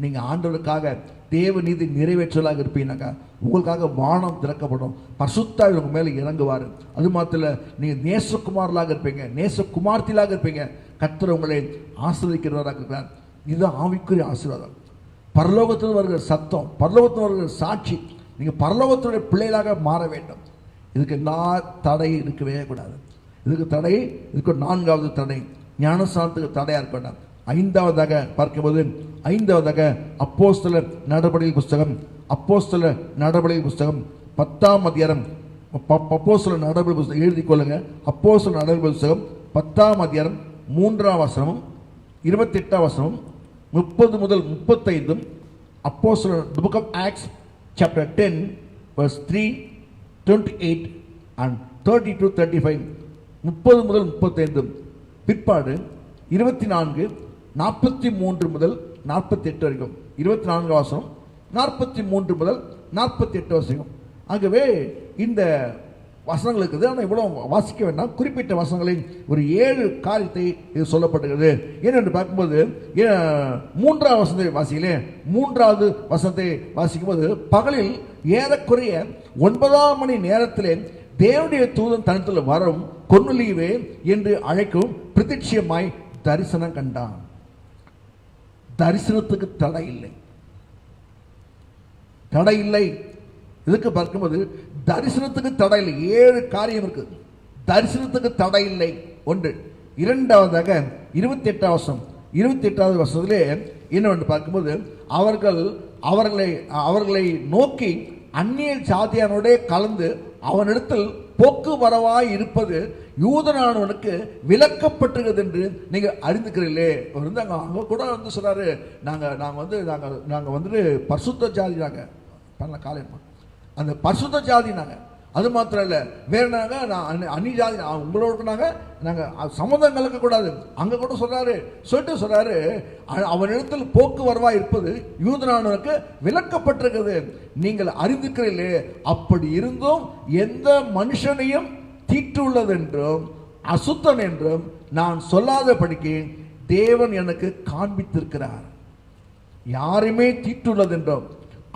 நீங்க ஆண்டவருக்காக தேவ நீதி நிறைவேற்றலாக இருப்பீங்கன்னாக்கா உங்களுக்காக வானம் திறக்கப்படும். பரிசுத்தாவி உங்க மேல இறங்குவார். அது மாத்திர நீங்க நேசகுமாரலாக இருப்பீங்க, நேசகுமார்த்திலாக இருப்பீங்க. கர்த்தர் உங்களை ஆசீர்வதிக்கிறவராக இருக்கிறார். இதுதான் ஆவிக்குரிய ஆசீர்வாதம். பரலோகத்தில் வருகிற சத்தம், பரலோகத்தில் வருகிற சாட்சி. நீங்க பரலோகத்துடைய பிள்ளைகளாக மாற வேண்டும். இதுக்கு எல்லா தடை இருக்கவே கூடாது. இதுக்கு 4வது தடை ஞானஸ்நானத்துக்கு தடையா இருக்க வேண்டாம். 5வதாக பார்க்கும்போது, 5வதாக அப்போஸ்தலர் நடபடிகள் புஸ்தகம், அப்போஸ்தலர் நடபடிகள் புஸ்தகம் 10ஆம் அதிகாரம். அப்போஸ்தலர் நடபடிகள் புஸ்தகம் எழுதிக் கொள்ளுங்க. அப்போஸ்தலர் நடபடிகள் புஸ்தகம் 10ஆம் அதிகாரம் 3ஆம் வசனமும் 28ஆம் வசனமும் 30 முதல் 35. அப்போஸ்தலர் the book of Acts chapter 10 verse 3, 28 and 30 to 35. 30 முதல் 35. பிற்பாடு 24, 43 முதல் 48 வரைக்கும். 24 வசனம் 43 முதல் 48 வசனம். ஆகவே இந்த வசனங்கள் இருக்குது. ஆனால் இவ்வளவு வாசிக்க வேண்டாம். குறிப்பிட்ட வசனங்களின் ஒரு 7 காரியத்தை இது சொல்லப்பட்டுகிறது. ஏனென்று பார்க்கும்போது 3ஆம் வசனத்தை வாசிக்கலே. 3வது வசனத்தை வாசிக்கும் போது, பகலில் ஏறக்குறைய 9ஆம் மணி நேரத்திலே தேவனுடைய தூதன் தனித்துள்ள வரும் கொர்நேலியுவே என்று அழைக்கும் பிரத்யட்சமாய் தரிசனம் கண்டான். தரிசனத்துக்கு தடை இல்லை, தடை இல்லை. இதுக்கு பார்க்கும்போது தரிசனத்துக்கு தடை இல்லை. 7 காரியம் இருக்கு. தரிசனத்துக்கு தடை இல்லை. 1. 2வதாக 28ஆம் வசனம். 28வது வசனத்திலே என்னவென்று பார்க்கும்போது, அவர்களை நோக்கி அந்நிய ஜாதியானோட கலந்து அவனிடத்தில் போக்குவரவாய் இருப்பது யூதனானவனுக்கு விலக்கப்பட்டிருக்கிறது என்று நீங்க அறிந்துக்கிறீர்களே. அங்க கூட வந்து சொல்றாரு, நாங்க வந்துட்டு பரிசுத்த ஜாதி. நாங்க பண்ணல காலையம்மா, அந்த பரிசுத்த ஜாதி நாங்க. அது மாத்திரம் இல்ல, வேற நாங்க அந்நிய ஜாதி உங்களோட நாங்க சம்மதம் கலக்க கூடாது. அங்க கூட சொல்றாரு அவனிடத்தில் போக்குவரவா இருப்பது யூதனானவனுக்கு விலக்கப்பட்டிருக்கிறது நீங்கள் அறிந்துக்கிறீர்களே. அப்படி இருந்தும் எந்த மனுஷனையும் தீட்டுள்ளது என்றும் அசுத்தன் என்றும் நான் சொல்லாதபடிக்கு தேவன் எனக்கு காண்பித்திருக்கிறார். யாருமே தீட்டுள்ளது என்றும்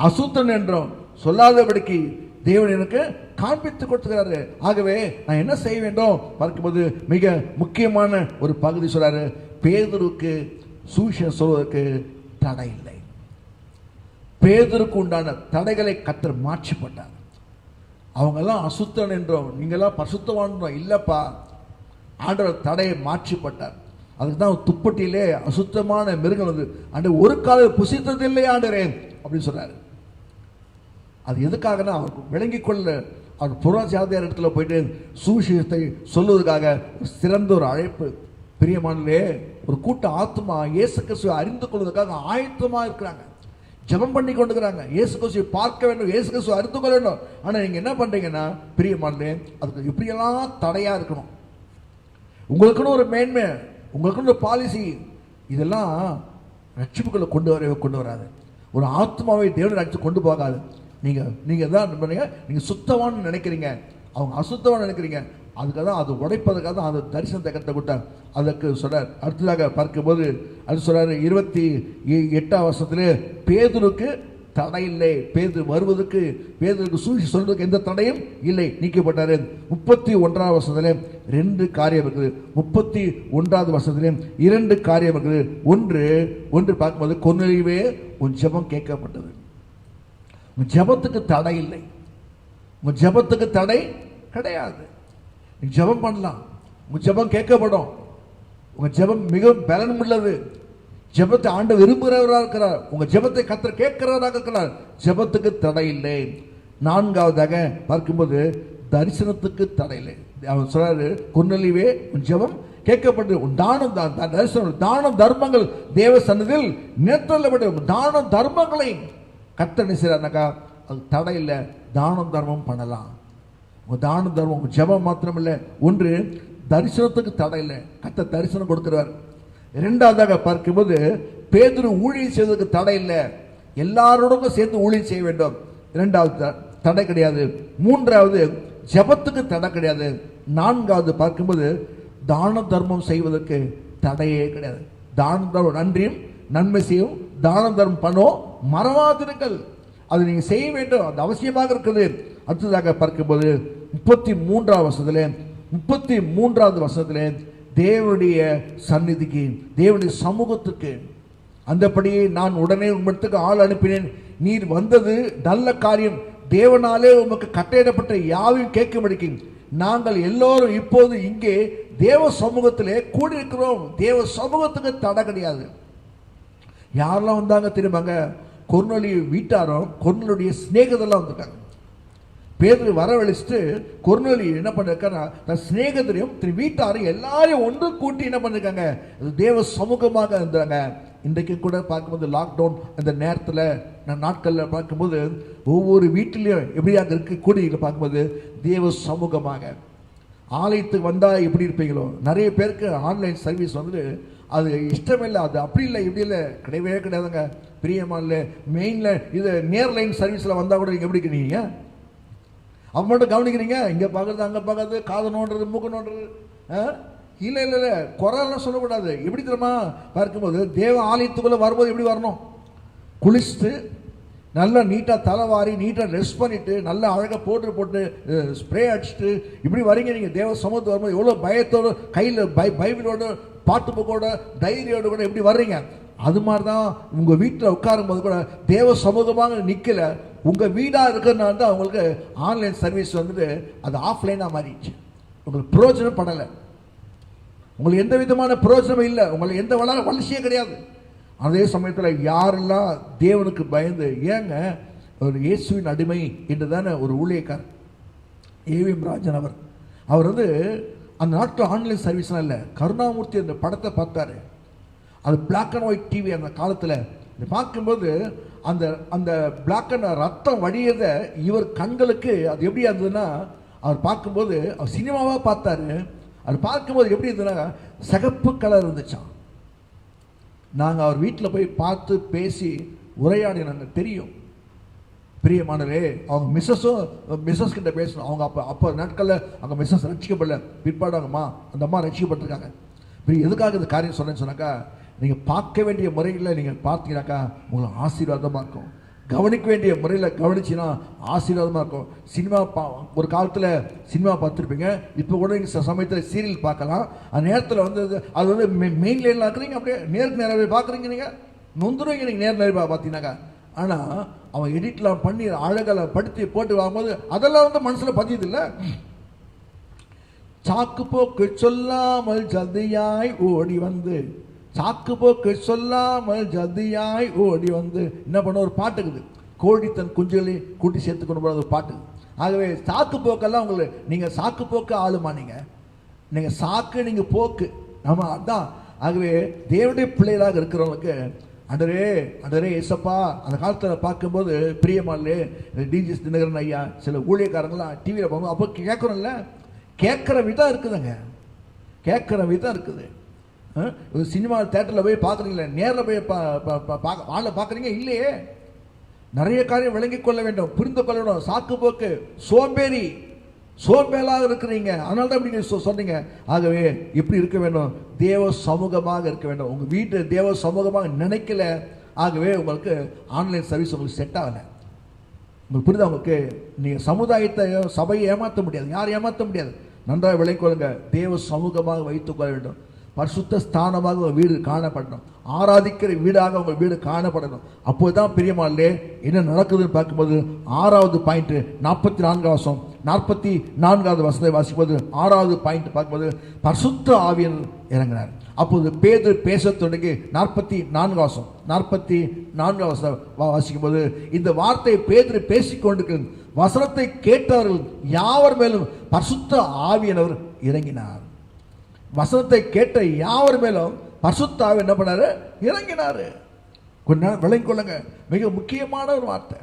அசுத்தன் என்றும் சொல்லாதபடிக்கு தேவன் எனக்கு காண்பித்து கொடுத்துக்கிறாரு. ஆகவே நான் என்ன செய்ய வேண்டும் பார்க்கும்போது மிக முக்கியமான ஒரு பகுதி சொல்றாரு. பேதுருக்கு சுவிசேஷம் சொல்வதற்கு தடை இல்லை. பேதுருக்கு உண்டான தடைகளை கர்த்தர் மாற்றி போட்டார். அவங்க எல்லாம் அசுத்தன் என்றோம், நீங்கெல்லாம் பரிசுத்தவான் இல்லப்பா. ஆண்டவர் தடையை மாற்றி போட்டார். அதுக்கு தான் துப்பட்டியிலே அசுத்தமான மிருகம் வந்து ஆண்டு ஒரு காலம் புசித்ததில்லை ஆண்டரே அப்படின்னு சொல்றாரு. அது எதுக்காகனா அவருக்கு விளங்கிக் கொள்ள, அவர் புறஜாதியார் இடத்துல போயிட்டு சுவிசேஷத்தை சொல்லுவதற்காக சிறந்த ஒரு அழைப்பு. பிரியமானே, ஒரு கூட்ட ஆத்மா இயேசு கிறிஸ்துவை அறிந்து கொள்வதற்காக ஆயத்தமா இருக்கிறாங்க, ஜெபம் பண்ணி கொண்டுக்கிறாங்க. இயேசு கிறிஸ்துவை பார்க்க வேண்டும், இயேசு கிறிஸ்துவை அறிந்து கொள்ள வேண்டும். ஆனா நீங்க என்ன பண்றீங்கன்னா, பிரியமானே, அதுக்கு இப்படியெல்லாம் தடையா இருக்கணும். உங்களுக்குன்னு ஒரு மேன்மை, உங்களுக்குன்னு ஒரு பாலிசி, இதெல்லாம் ரட்சிப்புகளை கொண்டு வராது. ஒரு ஆத்மாவை தேவனை ரட்சித்து கொண்டு போகாது. நீங்க தான் பண்ணுங்க, நீங்க சுத்தவான்னு நினைக்கிறீங்க, அவங்க அசுத்தவான்னு நினைக்கிறீங்க. அதுக்காக தான் அது உடைப்பதுக்காக தான் அது தரிசனத்தை கற்று கொடுத்தார். அதற்கு சொல்றார். அடுத்ததாக பார்க்கும்போது அது சொல்றாரு 28ஆம் வசனத்திலே, பேதுருக்கு தடை இல்லை. பேதுருக்கு சூழ்ச்சி சொல்றதுக்கு எந்த தடையும் இல்லை, நீக்கப்பட்டாரு. 31ஆம் வசனத்திலே 2 காரியம் இருக்குது. 31ஆவது வசனத்திலே 2 காரியம் இருக்குது. ஒன்று பார்க்கும்போது, கொர்நேலியுவே உன் ஜெபம் கேட்கப்பட்டது. ஜெபத்துக்கு தடை இல்லை. உங்க ஜெபத்துக்கு தடை கிடையாது. நீங்க ஜெபம் பண்ணலாம், உங்க ஜெபம் கேட்கப்படும். உங்க ஜெபம் மிகவும் பலன் உள்ளது. ஜெபத்தை ஆண்டவர் விரும்புகிறவராக இருக்கிறார். உங்க ஜெபத்தை கர்த்தர் கேட்கிறவராக இருக்கிறார். ஜெபத்துக்கு தடை இல்லை. நான்காவதாக பார்க்கும்போது தரிசனத்துக்கு தடை இல்லை. அவர் சொல்றாரு, கொர்நேலியுவே உன் ஜெபம் கேட்கப்பட்டு உன் தானம் தரிசனம் தான தர்மங்கள் தேவ சன்னதியில் நேற்றப்பட்ட தான தர்மங்களை கர்த்தர் என்ன செய்யறாருனாக்கா அது தடை இல்லை. தானம் தர்மம் பண்ணலாம். உங்க தான தர்மம் உங்க ஜெபம் மாத்திரம் இல்லை. ஒன்று தரிசனத்துக்கு தடை இல்லை, கர்த்தர் தரிசனம் கொடுக்கிறார். இரண்டாவதாக பார்க்கும்போது பேதுரு ஊழியம் செய்வதற்கு தடை இல்லை, எல்லாரோடும் சேர்ந்து ஊழியம் செய்ய வேண்டும். இரண்டாவது தடை கிடையாது. மூன்றாவது ஜெபத்துக்கு தடை கிடையாது. நான்காவது பார்க்கும்போது தான தர்மம் செய்வதற்கு தடையே கிடையாது. தான தர்மம் நன்றியும் நன்மை செய்யும் தான தர்மம் பண்ணோம் மறவாதிருங்கள், அது நீங்க செய்ய வேண்டும், அது அவசியமாக இருக்குது. அடுத்ததாக பார்க்கும்போது 33வது வசனத்திலே தேவனுடைய சந்நிதிக்கு தேவனுடைய சமூகத்துக்கு அந்தபடியே நான் உடனே உம்மிடத்துக்கு ஆள் அனுப்பினேன், நீர் வந்தது நல்ல காரியம், தேவனாலே உமக்கு கட்டளையிடப்பட்ட யாவையும் கேட்கும்படிக்கு நாங்கள் எல்லோரும் இப்போது இங்கே தேவ சமூகத்திலே கூடியிருக்கிறோம். தேவ சமூகத்துக்கு தடை கிடையாது. யாரெல்லாம் வந்தாங்க தெரியுமாங்க? கொர்நேலியு வீட்டாரும் கொர்நேலியுடைய சிநேகிதரெல்லாம் வந்திருக்காங்க. பேதுரு வரவழைச்சிட்டு கொர்நேலியு என்ன பண்ணிருக்காருன்னா தன் சிநேகிதரையும் திரு வீட்டாரையும் எல்லாரையும் ஒன்று கூட்டி என்ன பண்ணிருக்காங்க, தேவ சமூகமாக இருந்தாங்க. இன்றைக்கு கூட பார்க்கும்போது லாக்டவுன் அந்த நேரத்தில் நாட்களில் பார்க்கும்போது ஒவ்வொரு வீட்டிலையும் எப்படியாக இருக்கு கூடி பார்க்கும்போது தேவ சமூகமாக. ஆலயத்துக்கு வந்தால் எப்படி இருப்பீங்களோ, நிறைய பேருக்கு ஆன்லைன் சர்வீஸ் வந்துட்டு அது இஷ்டமில்லை, அது அப்படி இல்லை இப்படி இல்லை, கிடையவே கிடையாதுங்க. பிரியமான மெயினில் இது நேர்லைன் சர்வீஸில் வந்தால் கூட நீங்கள் எப்படி இருக்கிறீங்க? அப்போ மட்டும் கவனிக்கிறீங்க, இங்கே பார்க்குறது அங்கே பார்க்குறது, காது நோண்டுறது மூக்கு நோண்டுறது. இல்லை இல்லை இல்லை, குறையெல்லாம் சொல்லக்கூடாது. எப்படி தெரியுமா பார்க்கும்போது தேவ ஆலயத்துக்குள்ளே வரும்போது எப்படி வரணும்? குளிச்சுட்டு நல்லா நீட்டாக தலைவாரி நீட்டாக ட்ரெஸ் பண்ணிவிட்டு நல்லா அழகாக போட்டு ஸ்ப்ரே அடிச்சுட்டு இப்படி வரீங்க. நீங்கள் தேவ சமூகத்துக்கு வரும்போது எவ்வளோ பயத்தோடு கையில் பைபிளோட பாட்டு புக்கோட டைரியோடு கூட எப்படி வர்றீங்க? அது மாதிரி தான் உங்கள் வீட்டில் உட்காரும் போது கூட தேவ சமூகமாக நிற்கல. உங்கள் வீடாக இருக்கிறதுனால தான் அவங்களுக்கு ஆன்லைன் சர்வீஸ் வந்துட்டு அது ஆஃப்லைனாக மாறிடுச்சு. உங்களுக்கு பிரயோஜனம் படலை, உங்களுக்கு எந்த விதமான பிரயோஜனமும் இல்லை, உங்களுக்கு எந்த வளர்ச்சியே கிடையாது. அதே சமயத்தில் யாரெல்லாம் தேவனுக்கு பயந்து, ஏங்க ஒரு இயேசுவின் அடிமை என்று தானே ஒரு ஊழியக்கார் ஏவிஎம் ராஜன் அவர் வந்து அந்த நாட்டில் ஆன்லைன் சர்வீஸ்லாம் இல்லை, கருணாமூர்த்தி அந்த படத்தை பார்த்தாரு. அது பிளாக் அண்ட் ஒயிட் டிவி அந்த காலத்தில் பார்க்கும்போது அந்த அந்த பிளாக் அண்ட் ரத்தம் வடியதை இவர் கண்களுக்கு அது எப்படி இருந்ததுன்னா, அவர் பார்க்கும்போது அவர் சினிமாவாக பார்த்தாரு. அவர் பார்க்கும்போது எப்படி இருந்ததுன்னா சிகப்பு கலர் இருந்துச்சான். நாங்கள் அவர் வீட்டில் போய் பார்த்து பேசி உரையாடி நாங்கள் தெரியும். பிரியமானவரே, அவங்க மிஸ்ஸஸ் கிட்ட பேசணும். அவங்க அப்போ நாட்களில் அவங்க மிஸ்ஸஸ் ரட்சிக்கப்படல, பிற்பாடு அவங்கம்மா அந்த அம்மா ரட்சிக்கப்பட்டிருக்காங்க. எதுக்காக இந்த காரியம் சொன்னேன்னு சொன்னாக்கா, நீங்கள் பார்க்க வேண்டிய முறையில் நீங்கள் பார்த்தீங்கன்னாக்கா உங்களுக்கு ஆசீர்வாதமாக இருக்கும். கவனிக்க வேண்டிய முறையில் கவனிச்சின்னா ஆசீர்வாதமாக இருக்கும். சினிமா ஒரு காலத்தில் சினிமா பார்த்துருப்பீங்க, இப்போ கூட நீங்கள் சமயத்தில் சீரியல் பார்க்கலாம். அந்த நேரத்தில் வந்து அது வந்து மெயின் லைனில் இருக்கிறீங்க, அப்படியே நேருக்கு நேராகவே பார்க்குறீங்க, நீங்கள் நொந்துருவீங்க நீங்கள் நேர் நேராக பார்த்தீங்கன்னாக்கா. ஆனால் அவன் எடிட்லாம் பண்ணி அழகலை படுத்தி போட்டு வாங்கும்போது அதெல்லாம் வந்து மனசில் பதியதில்லை. சாக்கு போக்கு சொல்லாமல் ஜல்தியாய் ஓடி வந்து, சாக்கு போக்கு சொல்லாமல் ஜல்தியாய் ஓடி வந்து என்ன பண்ண ஒரு பாட்டுக்குது, கோழி தன் குஞ்சுகளை கூட்டி சேர்த்து கொண்டு போகிற ஒரு பாட்டு. ஆகவே சாக்கு போக்கெல்லாம் உங்களுக்கு, நீங்கள் சாக்கு போக்கு ஆளுமா, நீங்கள் சாக்கு நீங்கள் போக்கு ஆமாம் அதான். ஆகவே தேவனுடைய பிள்ளைகளாக இருக்கிறவங்களுக்கு அண்டரே ஏசப்பா அந்த காலத்தில் பார்க்கும்போது பிரியமாலே டிஜிஎஸ் தினகரன் ஐயா சில ஊழியக்காரங்களாம் டிவியில் பார்க்கும்போது அப்போ கேட்குறோம்ல, கேட்குற விதம் இருக்குதுங்க, கேட்குற விதம் இருக்குது. சினிமா தேட்டரில் போய் பார்க்குறீங்களே, நேரில் போய் ஆளை பார்க்குறீங்க இல்லையே. நிறைய காரியம் விளங்கிக் கொள்ள வேண்டும், புரிந்து கொள்ள வேண்டும். சாக்கு போக்கு சோம்பேலாக இருக்கிறீங்க, அதனால தான் இப்படி சொன்னீங்க. ஆகவே எப்படி இருக்க வேண்டும்? தேவ சமூகமாக இருக்க வேண்டும். உங்கள் வீட்டு தேவ சமூகமாக நினைக்கல, ஆகவே உங்களுக்கு ஆன்லைன் சர்வீஸ் உங்களுக்கு செட் ஆகலை. உங்களுக்கு புரியுதா? உங்களுக்கு நீங்கள் சமுதாயத்தை சபையை ஏமாற்ற முடியாது, யாரும் ஏமாற்ற முடியாது. நன்றாக விளங்கிக் கொள்ளுங்க, தேவ சமூகமாக வைத்துக் கொள்ள வேண்டும். பரிசுத்த ஸ்தானமாக உங்கள் வீடு காணப்படணும், ஆராதிக்கிற வீடாக உங்கள் வீடு காணப்படணும். அப்போதான் பிரியமானே என்ன நடக்குதுன்னு பார்க்கும்போது 6வது பாயிண்ட் 44வது வசனம், 44வது வசனத்தை வாசிக்கும்போது 6வது பாயிண்ட் பார்க்கும்போது பரிசுத்த ஆவியானவர் இறங்கினார். அப்போது பேதுரு பேசத் தொடங்கி 44வது வசனம் 44வது வசனம் வாசிக்கும்போது இந்த வார்த்தையை பேதுரு பேசிக்கொண்டு வசனத்தை கேட்டவர்கள் யாவர் மேலும் பரிசுத்த ஆவியானவர் இறங்கினார். வசனத்தை கேட்ட யாவர் மேலும் பரிசுத்த ஆவி என்ன பண்ணாரு? இறங்கினாரு. கொஞ்ச நேரம் விளங்கிக் கொள்ளுங்க, மிக முக்கியமான ஒரு வார்த்தை.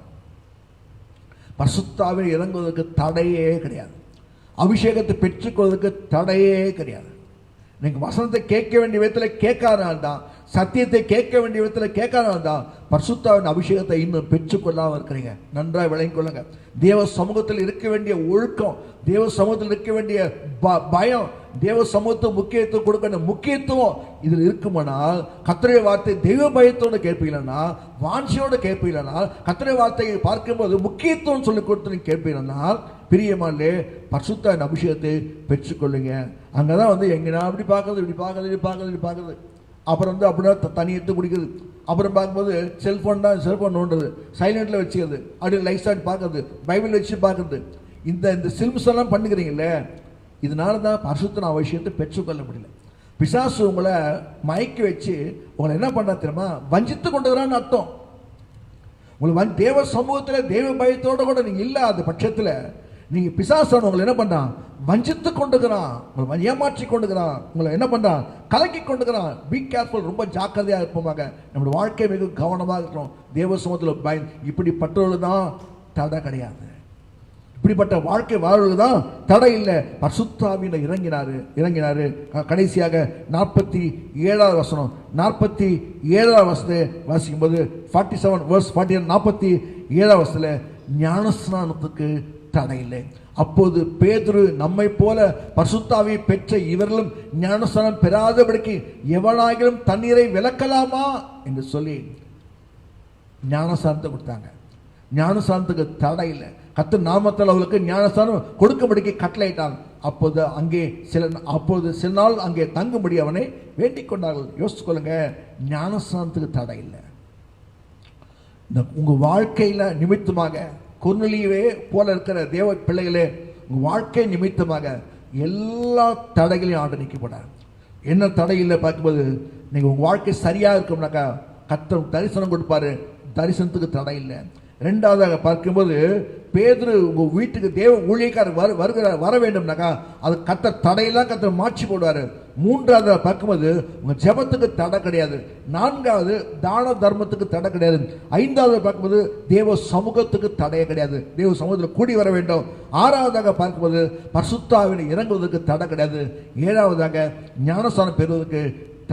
பரிசுத்த ஆவி இறங்குவதற்கு தடையே கிடையாது. அபிஷேகத்தை பெற்றுக்கொள்வதற்கு தடையே கிடையாது. நீங்க வசனத்தை கேட்க வேண்டிய விதத்தில் கேட்காதனால தான், சத்தியத்தை கேட்க வேண்டிய விதத்தில் கேட்காதனால தான் பரிசுத்தாவின் அபிஷேகத்தை இன்னும் பெற்றுக்கொள்ளாமல் இருக்கிறீங்க. நன்றாக விளங்கிக் கொள்ளுங்க. தேவ சமூகத்தில் இருக்க வேண்டிய ஒழுக்கம், தேவ சமூகத்தில் இருக்க வேண்டிய பயம், தேவ சமூகத்துக்கு முக்கியத்துவம் கொடுக்க வேண்டிய முக்கியத்துவம் இதில் இருக்குமானால், கர்த்தருடைய வார்த்தை தெய்வ பயத்தோடு கேட்பீங்கன்னா, வாஞ்சியோடு கேட்பீங்கன்னா, கர்த்தருடைய வார்த்தையை பார்க்கும்போது முக்கியத்துவம் சொல்லி கொடுத்து நீங்க கேட்பீங்கன்னா, பிரியமானே பரிசுத்தாவின் அபிஷேகத்தை பெற்றுக்கொள்ளுங்க. அங்கதான் வந்து எங்கன்னா அப்படி பார்க்கறது, இப்படி பார்க்கறது, இப்படி பார்க்கறது, இப்படி பார்க்கறது, அப்புறம் வந்து அப்படின்னா தண்ணி எடுத்து குடிக்கிறது, அப்புறம் பார்க்கும்போது செல்ஃபோன் தான், செல்ஃபோன் நோண்டுறது, சைலண்டில் வச்சுக்கிறது, அப்படியே லைட் ஸ்டார்ட் பார்க்கறது, பைபிள் வச்சு பார்க்கறது, இந்த சில்ம்ஸ் எல்லாம் பண்ணுகிறீங்களே, இதனால தான் பரிசுத்த விஷயத்தை பெற்றுக்கொள்ள முடியல. பிசாசு உங்களை மயக்கி வச்சு உங்களை என்ன பண்ணா தெரியுமா? வஞ்சித்து கொண்டுகிறான்னு அர்த்தம். உங்களை தேவ சமூகத்தில் தேவ பயத்தோட கூட நீங்க இல்லாத பட்சத்தில் நீங்க பிசாசான உங்களை என்ன பண்ணான்? வஞ்சித்து கொண்டுகிறான், உங்களை ஏமாற்றி கொண்டுகிறான், உங்களை என்ன பண்றான்? கலக்கி கொண்டுகிறான். பி கேர்ஃபுல், ரொம்ப ஜாக்கிரதையா இருப்போமாக. நம்மளுடைய வாழ்க்கை மிக கவனமாக இருக்கிறோம். தேவ சமூகத்தில் பயம், இப்படிப்பட்டவர்கள் தான் தடை கிடையாது. இப்படிப்பட்ட வாழ்க்கை வாழ்வது தான் தடை இல்லை. பரிசுத்த ஆவியில இறங்கினாரு. கடைசியாக 47வது வசனம், 47வது வசனத்தை வாசிக்கும் போது 47 verse 47வது வசனத்துல ஞானஸ்நானத்துக்கு தடை இல்லை. அப்போது பேதுரு நம்மை போல பரிசுத்த ஆவியை பெற்ற இவர்களும் ஞானஸ்நானம் பெறாதபடிக்கு எவனாகிலும் தண்ணீரை விலக்கலாமா என்று சொல்லி ஞானஸ்நானத்தை கொடுத்தாங்க. ஞானஸ்நானத்துக்கு தடை இல்லை. கர்த்தர் நாமத்தில் அவளுக்கு ஞானஸ்நானம் கொடுக்கும்படிக்கு கட்டளையிட்டாங்க. அப்போது சில நாள் அங்கே தங்கும்படி அவனை வேண்டிக் கொண்டார்கள். யோசிச்சு கொள்ளுங்க, ஞானஸ்நானத்துக்கு தடை இல்லை. இந்த உங்க வாழ்க்கையில நிமித்தமாக கொர்நேலியுவே போல இருக்கிற தேவ பிள்ளைகளே, உங்க வாழ்க்கை நிமித்தமாக எல்லா தடைகளையும் ஆண்டு நீக்கப்படாது. என்ன தடை இல்லை பார்க்கும்போது, நீங்க உங்க வாழ்க்கை சரியா இருக்கும்னாக்கா கர்த்தர் தரிசனம் கொடுப்பாரு. தரிசனத்துக்கு தடை இல்லை. ரெண்டாவதாக பார்க்கும்போது பேதுரு உங்க வீட்டுக்கு தேவ ஊழியக்காரர் வர வேண்டும்னாக்கா அது கர்த்தர் தடையெல்லாம் கர்த்தர் மாற்றி போடுவாரு. மூன்றாவது பார்க்கும்போது உங்க ஜெபத்துக்கு தடை கிடையாது. நான்காவது தான தர்மத்துக்கு தடை கிடையாது. ஐந்தாவது பார்க்கும்போது தேவ சமூகத்துக்கு தடையே கிடையாது. தேவ சமூகத்தில் கூடி வர வேண்டும். ஆறாவதாக பார்க்கும்போது பரிசுத்த ஆவியில இறங்குவதற்கு தடை கிடையாது. ஏழாவதாக ஞானஸ்நானம் பெறுவதற்கு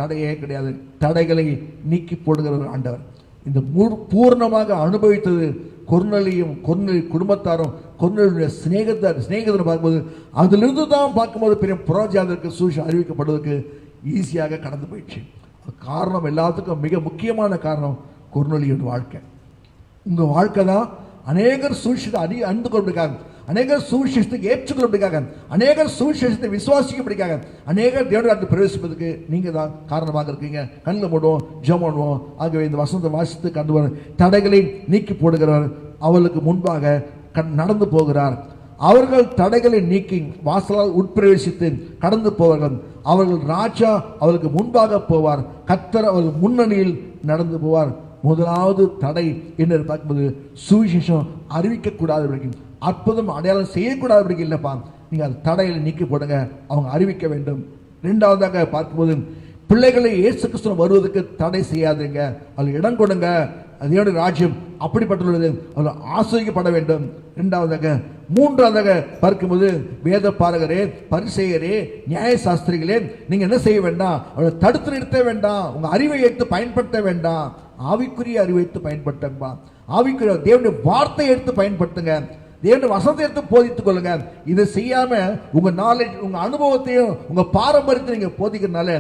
தடையே கிடையாது. தடைகளை நீக்கி போடுகிற ஆண்டவர். இந்த பூர்ணமாக அனுபவித்தது கொர்நேலியும் கொர்நேலி குடும்பத்தாரும் கொர்நேலியுடைய சிநேகிதர் பார்க்கும்போது அதிலிருந்து தான் பார்க்கும்போது பெரிய புறஜாதிக்கு சுவிசேஷம் அறிவிக்கப்படுவதற்கு ஈஸியாக கடந்து போயிடுச்சு. காரணம் எல்லாத்துக்கும் மிக முக்கியமான காரணம் கொர்நேலியோட வாழ்க்கை. உங்க வாழ்க்கை தான் அநேகர் சுவிசேஷத்தை அறிந்து கொள்வதற்காக, அநேகர் சுவிசேஷத்தை ஏற்றுக்கொள்வதற்காக, அநேகர் சுவிசேஷத்தை விசுவாசிக்கப்படுக்காக, அநேகர் தேவனுடைய பிரவேசிப்பதற்கு நீங்க தான் காரணமாக இருக்கீங்க. கண்ணில் போடுவோம், ஜெபம் பண்ணுவோம். ஆகவே இந்த வசனத்தை வாசித்து கண்டு தடைகளை நீக்கி போடுகிறார். அவளுக்கு முன்பாக நடந்து போகிறார். அவர்கள் தடைகளை நீக்கி வாசலால் உட்பிரவேசித்து கடந்து போவார்கள். அவர்கள் ராஜா அவர்களுக்கு முன்பாக போவார். கர்த்தர் அவர்கள் முன்னணியில் நடந்து போவார். முதலாவது தடை என்ன பார்க்கும்போது சுவிசேஷம் அறிவிக்கக்கூடாது, அற்புதம் அடையாளம் செய்யக்கூடாது இல்லப்பா. நீங்க அந்த தடைகளை நீக்கி போடுங்க, அவங்க அறிவிக்க வேண்டும். இரண்டாவதாக பார்க்கும்போது பிள்ளைகளை இயேசு கிறிஸ்து வருவதற்கு தடை செய்யாதுங்க, அதில் இடம் கொடுங்க. அதோட ராஜ்யம் அப்படிப்பட்டுள்ளது, அதில் ஆசிரியப்பட வேண்டும். இரண்டாவதாக. மூன்றாவதாக பார்க்கும்போது வேத பாரகரே, பரிசேயரே, நியாய சாஸ்திரிகளே, நீங்க என்ன செய்ய வேண்டாம்? அவளை தடுத்து நிறுத்த வேண்டாம். உங்க அறிவை எடுத்து பயன்படுத்த வேண்டாம். ஆவிக்குரிய அறிவை எடுத்து பயன்படுத்துங்க. ஆவிக்குரிய தேவனுடைய வார்த்தையை எடுத்து பயன்படுத்துங்க. தேவனுடைய வசனத்தை எடுத்து போதித்துக் கொள்ளுங்க. இதை செய்யாம உங்க நாலேஜ், உங்க அனுபவத்தையும் உங்க பாரம்பரியத்தை நீங்க போதிக்கிறதுனால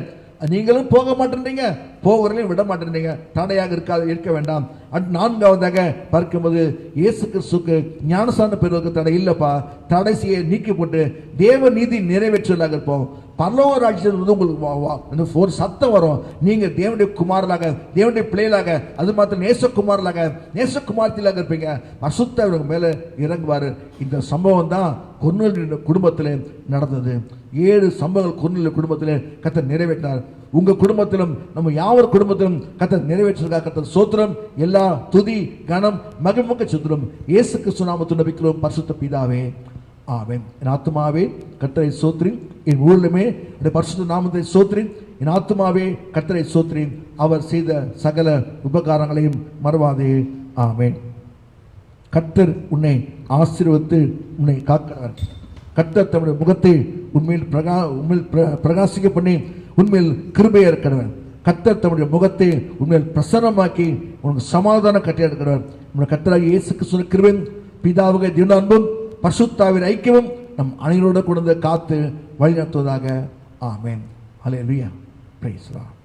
நீங்களும் போக மாட்டேன்றீங்க, போகிறதையும் விட மாட்டேன்றீங்க. தடையாக இருக்க வேண்டாம். நான்காவதாக பார்க்கும்போது இயேசு கிறிஸ்துக்கு ஞானஸ்நானம் பெறுவதற்கு தடை இல்லப்பா. தடை செய்ய நீக்கி போட்டு தேவ நீதி நிறைவேற்றலாக இருப்போம். பரலோக ராஜ்யத்தில் வந்து உங்களுக்கு ஒரு சத்தம் வரும். நீங்க தேவனுடைய குமாரலாக, தேவனுடைய பிள்ளைகளாக, அது மாத்திரம் நேசகுமாரலாக, நேசகுமார்த்திலாக இருப்பீங்க. பரிசுத்த உங்க மேல இறங்குவாரு. இந்த சம்பவம் தான் கொர்நேலியுடைய குடும்பத்தில் நடந்தது. 7 சம்பவங்கள் கொர்நேலியுடைய குடும்பத்தில் கர்த்தர் நிறைவேற்றினார். உங்க குடும்பத்திலும் நம்ம யாவர் குடும்பத்திலும் கர்த்தர் நிறைவேற்றிருக்கார். கர்த்தர் சோத்திரம், எல்லா துதி கனம் மகிமைக்கு சுத்திரம் இயேசு கிறிஸ்து நாமத்தில் நபிக்கிறோம் பரிசுத்த பிதாவே, ஆமென். என் ஆத்துமாவே கர்த்தரை சோத்ரி, என் ஊரிலுமே பரிசுத்த நாமத்தை சோத்ரி. என் ஆத்துமாவே கர்த்தரை சோத்ரி, அவர் செய்த சகல உபகாரங்களையும் மறவாதே. ஆமென். கர்த்தர் உன்னை ஆசீர்வதித்து உன்னை காக்கிறார். கர்த்தர் தம்முடைய முகத்தை உண்மையில் பிரகாசிக்க பண்ணி உண்மையில் கிருபையா இருக்கிறவர். கர்த்தர் தம்முடைய முகத்தை உண்மையில் பிரசன்னமாக்கி உனக்கு சமாதானம் கட்டி இருக்கிறவர். நம்முடைய கர்த்தராகிய இயேசு கிறிஸ்துவின் கிருபையும் பிதாவுடைய திவ்ய அன்பும் பரிசுத்தாவின் ஐக்கியமும் நம் அனைவரோடு கூட காத்து வழிநடத்துவதாக. ஆமென். ஹல்லேலூயா. Praise the Lord.